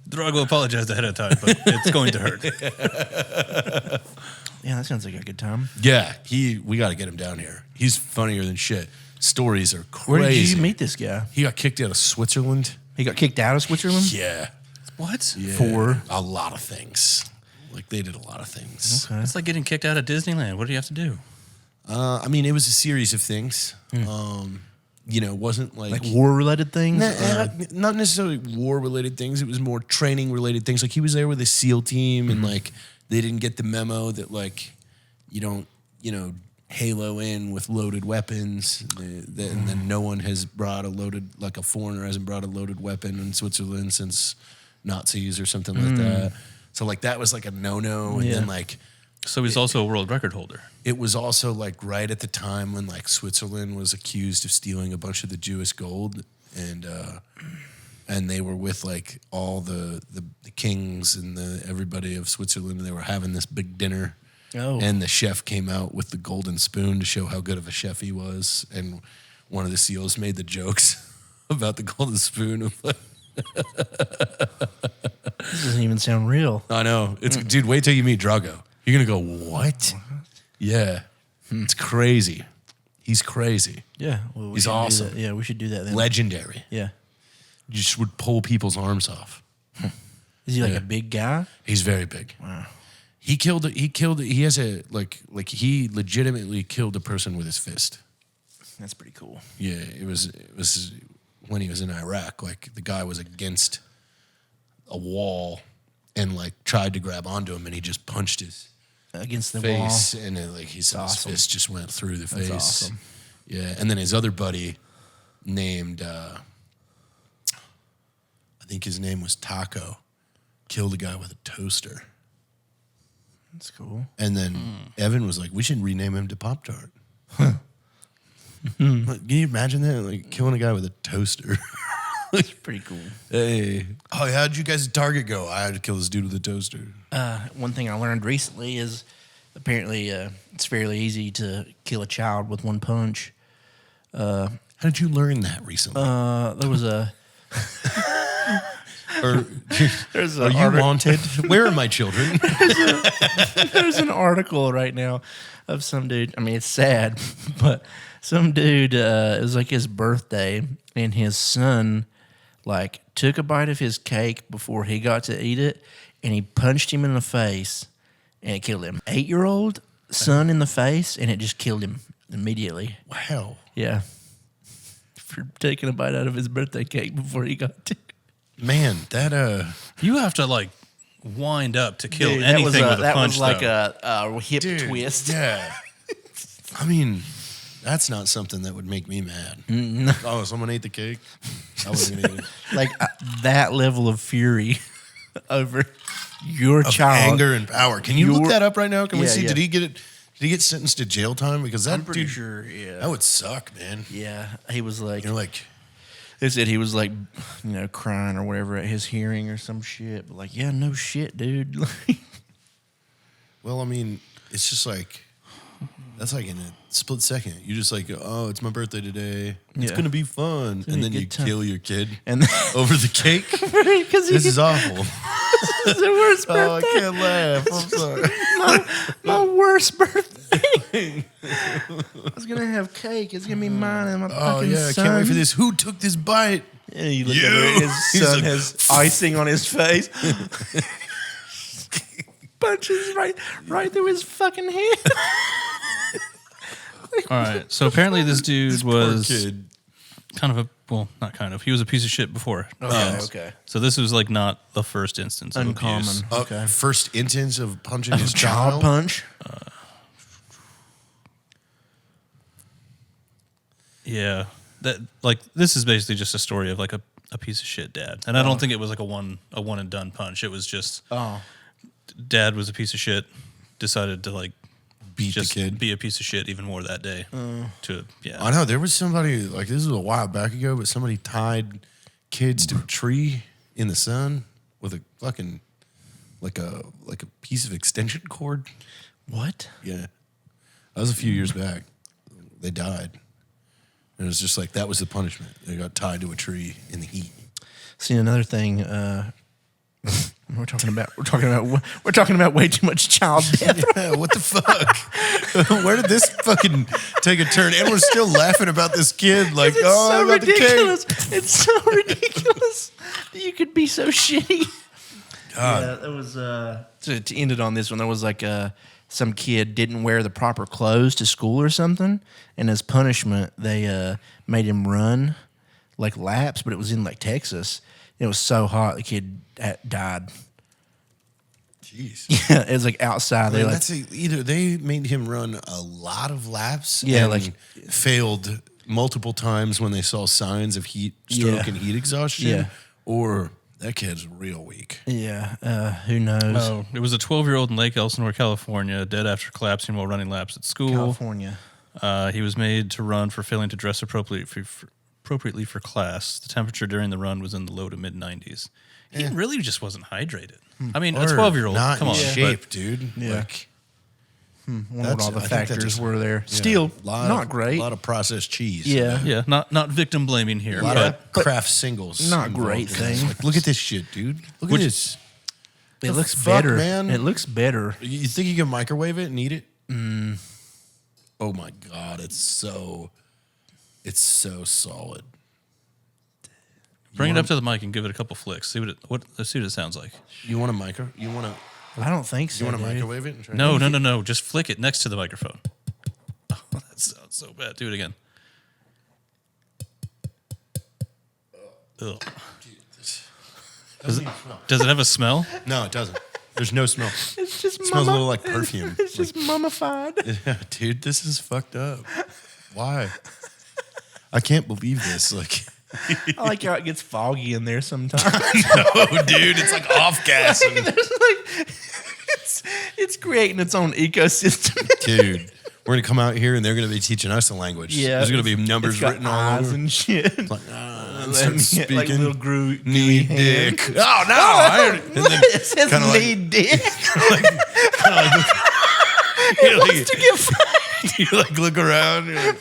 S3: Drago apologized ahead of time, but it's going to hurt.
S1: Yeah, that sounds like a good time.
S2: Yeah, we got to get him down here. He's funnier than shit. Stories are crazy.
S1: Where did you meet this guy?
S2: He got kicked out of Switzerland.
S1: He got kicked out of Switzerland?
S2: Yeah.
S3: What?
S2: Yeah.
S1: For?
S2: A lot of things. Like, they did a lot of things.
S1: Okay.
S3: It's like getting kicked out of Disneyland. What do you have to do?
S2: I mean, it was a series of things. It wasn't like
S1: war-related things?
S2: not necessarily war-related things. It was more training-related things. Like, he was there with his SEAL team, and, like, they didn't get the memo that, like, you don't, halo in with loaded weapons. And then no one has brought a foreigner hasn't brought a loaded weapon in Switzerland since Nazis or something like that. So, like, that was, like, a no-no. And then, like...
S3: So he's also a world record holder.
S2: It was also like right at the time when like Switzerland was accused of stealing a bunch of the Jewish gold, and they were with like all the kings and everybody of Switzerland, and they were having this big dinner.
S1: Oh.
S2: And the chef came out with the golden spoon to show how good of a chef he was, and one of the SEALs made the jokes about the golden spoon. Of like,
S1: This doesn't even sound real.
S2: I know, dude. Wait till you meet Drago. You're gonna go, what? Yeah, it's crazy. He's crazy.
S1: Yeah. Well,
S2: He's
S1: should do
S2: awesome.
S1: that. Yeah, we should do that then.
S2: Legendary.
S1: Yeah.
S2: Just would pull people's arms off.
S1: Is he like
S2: Yeah.
S1: a big guy?
S2: He's very big. Wow. He legitimately killed a person with his fist.
S1: That's pretty cool.
S2: Yeah, it was when he was in Iraq. Like, the guy was against a wall and like tried to grab onto him, and he just punched his
S1: Against the
S2: face,
S1: wall.
S2: and then, like, his fist just went through the face.
S1: awesome.
S2: Yeah, and then his other buddy named I think his name was Taco, killed a guy with a toaster.
S1: That's cool.
S2: And then Evan was like, we should rename him to Pop Tart. Can you imagine that? Like, killing a guy with a toaster.
S1: It's pretty cool.
S2: Hey. Oh, how'd you guys' Target go? I had to kill this dude with a toaster.
S1: One thing I learned recently is apparently it's fairly easy to kill a child with one punch.
S2: How did you learn that recently?
S1: There was a
S2: Are
S1: an
S2: you wanted? Where are my children?
S1: there's an article right now of some dude. I mean, it's sad, but some dude. It was like his birthday, and his son like took a bite of his cake before he got to eat it, and he punched him in the face, and it killed him. 8-year-old son in the face, and it just killed him immediately.
S2: Wow.
S1: Yeah, for taking a bite out of his birthday cake before he got to.
S2: Man, that
S3: You have to like wind up to kill
S1: Dude,
S3: anything with a
S1: that
S3: punch.
S1: was like
S3: though.
S1: a hip twist.
S2: Yeah. I mean, that's not something that would make me mad. Oh, someone ate the cake? I wasn't gonna eat it.
S1: Like that level of fury over your child.
S2: Anger and power. Can you look that up right now? Can we
S1: Yeah,
S2: see?
S1: yeah.
S2: Did he get sentenced to jail time? Because that
S1: I'm pretty
S2: dude,
S1: sure, yeah.
S2: that would suck, man.
S1: Yeah, he was like,
S2: You're like,
S1: they said he was like, crying or whatever at his hearing or some shit. But like, yeah, no shit, dude.
S2: well, I mean, it's just like, that's like in a split second. You're just like, oh, it's my birthday today. It's
S1: Yeah.
S2: gonna be fun,
S1: gonna
S2: and
S1: be
S2: then
S1: a
S2: you
S1: good time.
S2: kill your kid
S1: And
S2: over the cake.
S1: because
S2: This is awful.
S1: it's the worst
S2: Oh, I
S1: birthday.
S2: can't laugh. I'm sorry.
S1: My worst birthday. I was gonna have cake. It's gonna be mine and my
S2: Oh
S1: fucking
S2: yeah, I
S1: son.
S2: can't wait for this. Who took this bite?
S1: Yeah, you look
S2: You.
S1: over at his
S2: He's
S1: son
S2: like,
S1: has icing on his face. Punches right through his fucking head.
S3: All right. So apparently this dude was
S2: kid.
S3: kind of not kind of. He was a piece of shit before.
S1: Okay.
S3: So this was like not the first instance of
S1: Uncommon.
S3: abuse.
S1: Okay.
S2: First instance of punching his
S1: Child
S2: child.
S1: punch.
S3: Yeah. This is basically just a story of like a piece of shit dad. And I don't think it was like a one and done punch. It was just dad was a piece of shit, decided to like
S2: Beat
S3: just
S2: the kid.
S3: be a piece of shit even more that day.
S2: I know there was somebody like this was a while back ago, but somebody tied kids to a tree in the sun with a fucking like a piece of extension cord.
S1: What?
S2: Yeah, that was a few years back. They died, and it was just like that was the punishment. They got tied to a tree in the heat.
S1: See, another thing. We're talking about way too much child death.
S2: Yeah, what the fuck? Where did this fucking take a turn? And we're still laughing about this kid. Like,
S1: It's
S2: oh,
S1: so
S2: I got
S1: ridiculous.
S2: the cake.
S1: It's so ridiculous that you could be so shitty.
S2: God.
S1: Yeah, that was to end it on this one. There was like some kid didn't wear the proper clothes to school or something, and as punishment, they made him run like laps, but it was in like Texas. It was so hot, the kid died.
S2: Jeez.
S1: Yeah, it was like outside. They like
S2: That's either they made him run a lot of laps,
S1: Yeah,
S2: and
S1: like-
S2: failed multiple times when they saw signs of heat stroke
S1: Yeah.
S2: and heat exhaustion,
S1: Yeah.
S2: or that kid's real weak.
S1: who knows?
S3: Oh, it was a 12-year-old in Lake Elsinore, California, dead after collapsing while running laps at school.
S1: California.
S3: He was made to run for failing to dress appropriately for class. The temperature during the run was in the low to mid 90s. He really just wasn't hydrated. I mean, a
S2: Or
S3: 12-year-old,
S2: not
S3: come
S2: in
S3: on.
S2: shape, dude.
S1: Yeah.
S2: Like,
S1: Wonder what
S2: That's-
S1: all the
S2: I think that
S1: factors
S2: just-
S1: were there.
S2: yeah,
S1: Still,
S2: lot
S1: not
S2: of,
S1: great.
S2: A lot of processed cheese.
S1: Yeah.
S3: Yeah, not victim blaming here.
S2: A lot
S3: but
S2: of craft singles.
S1: not
S2: involved
S1: great
S2: in this.
S1: thing.
S2: Like, look at this shit, dude. Look at this.
S1: It looks
S2: fuck,
S1: better,
S2: man?
S1: It looks better.
S2: You think you can microwave it and eat it? Oh my god, it's so solid.
S3: bring it up to the mic and give it a couple flicks. Let's see what it sounds like.
S2: You want a micro? You want to?
S1: I don't think so.
S2: You want to
S1: dude.
S2: microwave it? And try
S3: No. Just flick it next to the microphone. Oh, that sounds so bad. Do it again. Ugh. Does it have a smell?
S2: No, it doesn't. There's no smell.
S1: It's just
S2: It smells a little like perfume.
S1: It's just mummified.
S2: Yeah, dude, this is fucked up. Why? I can't believe this. Like,
S1: I like how it gets foggy in there sometimes.
S2: oh, dude, it's like off gassing.
S1: There's like it's creating its own ecosystem.
S2: Dude, we're gonna come out here and they're gonna be teaching us a language. There's gonna be numbers
S1: It's got
S2: written all
S1: eyes
S2: over.
S1: and shit.
S2: Like,
S1: And
S2: start
S1: then,
S2: speaking.
S1: like little gooey
S2: Knee
S1: hand.
S2: dick. Oh no! I heard it. And then
S1: It says
S2: kinda like-
S1: knee dick.
S2: you like,
S1: To get fried.
S2: you like look around. You're like,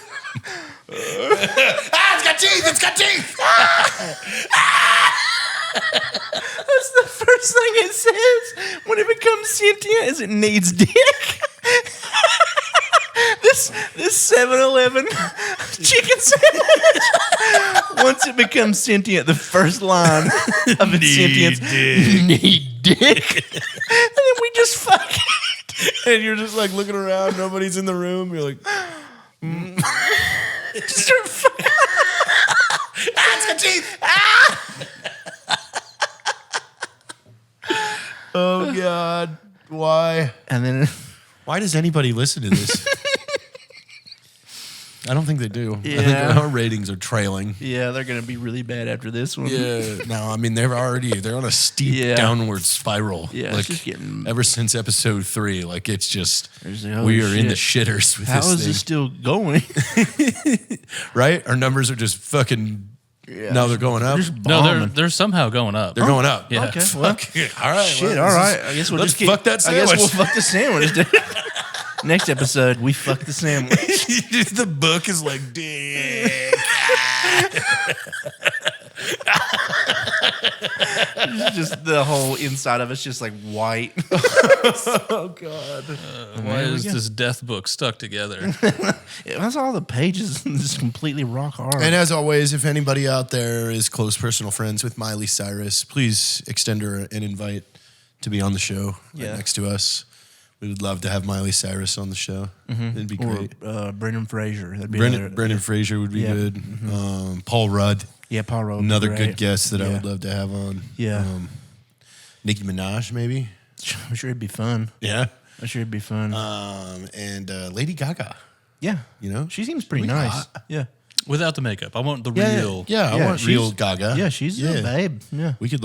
S2: it's got teeth! It's got teeth!
S1: That's the first thing it says when it becomes sentient is it needs dick. This 7-Eleven chicken sandwich. Once it becomes sentient, the first line of its sentience, need dick. And then we just fuck it.
S2: And you're just like looking around. Nobody's in the room. You're like,
S1: Start fucking.
S2: it's got teeth! Oh God! Why?
S1: And then
S2: Why does anybody listen to this? I don't think they do. I think
S1: Yeah.
S2: our ratings are trailing.
S1: yeah, they're gonna be really bad after this one.
S2: Yeah. No, I mean they're on a steep
S1: Yeah.
S2: downward spiral.
S1: Yeah, it's
S2: Like
S1: just getting-
S2: ever since episode 3, like it's just
S1: There's the,
S2: we
S1: holy
S2: are in the
S1: shit.
S2: shitters with
S1: How
S2: this
S1: is
S2: thing.
S1: this still going?
S2: Right? Our numbers are just fucking.
S1: Yeah.
S2: No, they're going up.
S3: No, they're somehow going up.
S2: They're going up.
S3: Yeah.
S1: Okay, well,
S2: Fuck. All right.
S1: shit.
S2: well,
S1: All
S2: this
S1: right.
S2: is-
S1: I guess we'll
S2: let's
S1: just keep,
S2: fuck that
S1: I guess
S2: sandwich.
S1: we'll fuck the sandwich, dude. Next episode, we fuck the sandwich.
S2: The book is like dick.
S1: It's just the whole inside of it's just like white.
S2: Oh God.
S3: Why is this death book stuck together?
S1: That's all the pages just completely rock hard.
S2: And as always, if anybody out there is close personal friends with Miley Cyrus, please extend her an invite to be on the show right
S1: Yeah.
S2: next to us. We would love to have Miley Cyrus on the show. It'd be great.
S1: Or Brendan Fraser. That'd be
S2: Brendan Fraser would be good. Paul Rudd.
S1: Yeah, Paul Rudd.
S2: Another good guest that I would love to have on.
S1: Yeah.
S2: Nicki Minaj, maybe.
S1: I'm sure it'd be fun.
S2: Yeah.
S1: I'm sure it'd be fun.
S2: And Lady Gaga.
S1: Yeah.
S2: You know?
S1: She seems pretty
S2: We
S1: nice.
S2: hot.
S1: Yeah.
S3: Without the makeup. I want the
S1: Yeah,
S3: real.
S2: Yeah, I want
S1: she's-
S2: real Gaga.
S1: Yeah, she's a babe. Yeah.
S2: We could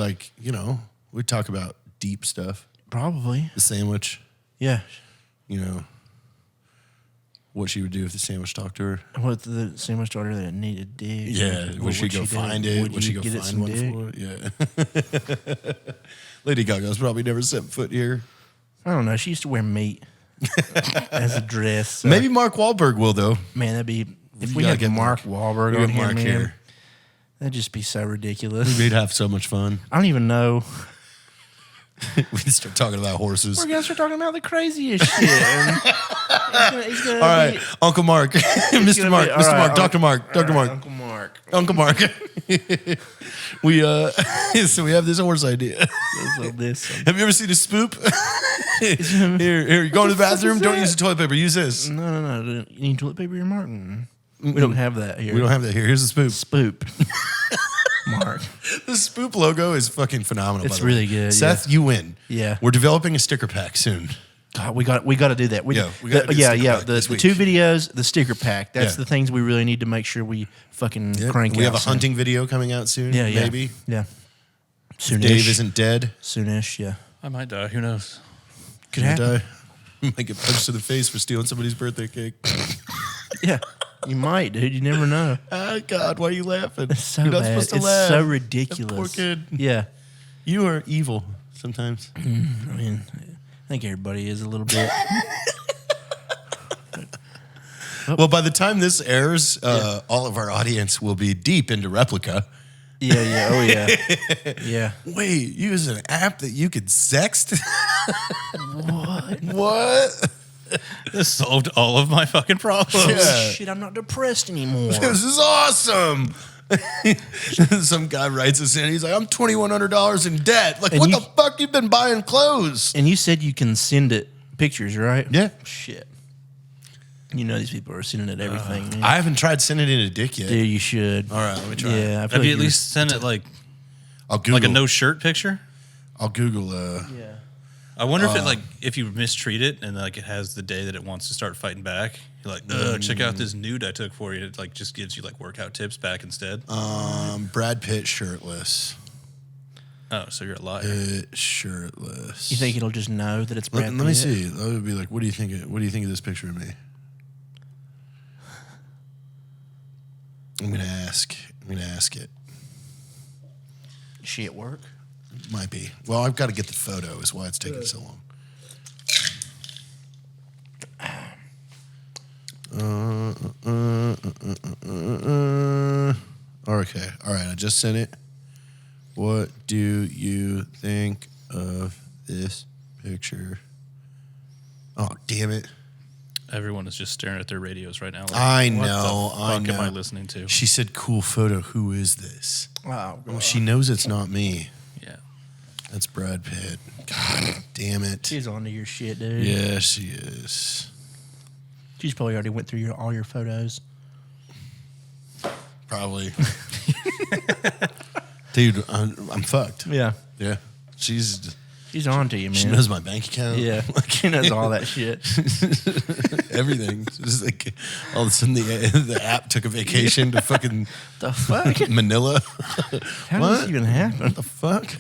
S2: we'd talk about deep stuff.
S1: Probably.
S2: The sandwich,
S1: Yeah.
S2: what she would do if the sandwich talked to her.
S1: What the sandwich daughter that needed dick?
S2: Yeah, would she go find it? Would she go
S1: get it
S2: find
S1: some
S2: one
S1: dick?
S2: for it? Yeah. Lady Gaga's probably never set foot here.
S1: I don't know. She used to wear meat as a dress. So.
S2: Maybe Mark Wahlberg will, though.
S1: Man, that'd be if we
S2: gotta
S1: had
S2: get
S1: Mark Wahlberg
S2: We
S1: on
S2: got
S1: here,
S2: Mark
S1: man.
S2: here.
S1: That'd just be so ridiculous.
S2: We'd have so much fun.
S1: I don't even know.
S2: We'd start talking about horses.
S1: We're gonna start talking about the craziest shit. And he's gonna
S2: All right,
S1: be,
S2: Uncle Mark, Mr.
S1: gonna
S2: Mark,
S1: be-
S2: Mr.
S1: all right,
S2: Mark, Dr. Mark, Dr. Mark,
S1: Uncle Mark.
S2: Uncle Mark. We so we have this horse idea. Have you ever seen a spoop? Here, you go to the bathroom. Don't use the toilet paper. Use this.
S1: No. You need toilet paper here, Mark? We don't have that here.
S2: We don't have that here. Here's the spoop.
S1: Spoop. Mark.
S2: The spoop logo is fucking phenomenal.
S1: It's
S2: by the way.
S1: really good,
S2: Seth, you win.
S1: Yeah.
S2: We're developing a sticker pack soon.
S1: God, we got to do that.
S2: We gotta do sticker pack
S1: The
S2: this week.
S1: 2 videos, the sticker pack. That's
S2: Yeah.
S1: the things we really need to make sure we fucking crank out.
S2: We have a
S1: soon.
S2: hunting video coming out soon.
S1: Yeah,
S2: maybe.
S1: Yeah. Soonish.
S2: Dave isn't dead.
S1: Soonish, yeah.
S3: I might die. Who knows?
S1: Could
S2: Might
S1: happen.
S2: die. Might get punched in the face for stealing somebody's birthday cake.
S1: Yeah. You might, dude. You never know.
S2: Oh, God, why are you laughing?
S1: It's so
S2: You're not
S1: bad.
S2: supposed to
S1: It's
S2: laugh.
S1: so
S2: That
S1: ridiculous.
S2: poor kid.
S1: Yeah.
S2: You are evil sometimes.
S1: I mean, I think everybody is a little bit.
S2: Well, by the time this airs, all of our audience will be deep into Replica.
S1: Yeah. Oh, yeah. Yeah.
S2: Wait, you use an app that you could sext? What?
S3: This solved all of my fucking problems.
S2: Yeah.
S1: Shit, I'm not depressed anymore.
S2: This is awesome. Some guy writes us in. He's like, I'm $2,100 in debt. Like,
S1: And
S2: what
S1: you-
S2: the fuck? You've been buying clothes.
S1: And you said you can send it pictures, right?
S2: Yeah.
S1: Shit. You know these people are sending it everything, man.
S2: I haven't tried sending it in a dick yet.
S1: Dude, you should.
S2: All right, let me try.
S1: Yeah, I feel
S3: Have you
S1: like
S3: at least sent it like
S2: I'll Google.
S3: a no shirt picture?
S2: I'll Google.
S1: Yeah.
S3: I wonder if it if you mistreat it and like it has the day that it wants to start fighting back. You're like, check out this nude I took for you. It like just gives you like workout tips back instead.
S2: Brad Pitt shirtless.
S3: Oh, so you're a liar.
S2: Shirtless.
S1: You think it'll just know that it's Brad
S2: Let me
S1: Pitt?
S2: see. That would be like, what do you think? What do you think of this picture of me? I'm gonna ask it.
S1: Is she at work?
S2: Might be. Well, I've got to get the photo. Is why it's taking so long. Okay. All right. I just sent it. What do you think of this picture? Oh, damn it.
S3: Everyone is just staring at their radios right now. Like,
S2: I
S3: what
S2: know,
S3: the
S2: I
S3: fuck
S2: know.
S3: am I listening to?
S2: She said, cool photo. Who is this?
S1: Wow.
S2: Well, she knows it's not me.
S3: Yeah.
S2: That's Brad Pitt. God damn it.
S1: She's onto your shit, dude.
S2: Yeah, she is.
S1: She's probably already went through all your photos.
S2: Probably. Dude, I'm fucked.
S1: Yeah.
S2: Yeah. She's
S1: She's on to you, man.
S2: She knows my bank account.
S1: Yeah. She knows all that shit.
S2: Everything. It's just like all of a sudden the app took a vacation to fucking
S1: The fuck?
S2: Manila.
S1: How
S2: What?
S1: does this even happen?
S2: What the fuck?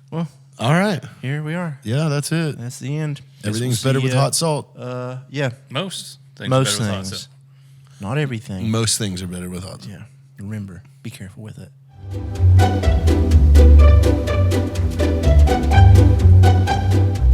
S1: Well,
S2: All right.
S1: here we are.
S2: Yeah, that's it.
S1: That's the end. Guess
S2: Everything's
S1: we'll
S2: better
S1: see
S2: with
S1: ya.
S2: hot salt.
S1: Yeah.
S3: Most things.
S1: Most
S3: are better with hot
S1: things.
S3: sauce.
S1: Not everything.
S2: Most things are better with hot salt.
S1: Yeah. Remember, be careful with it.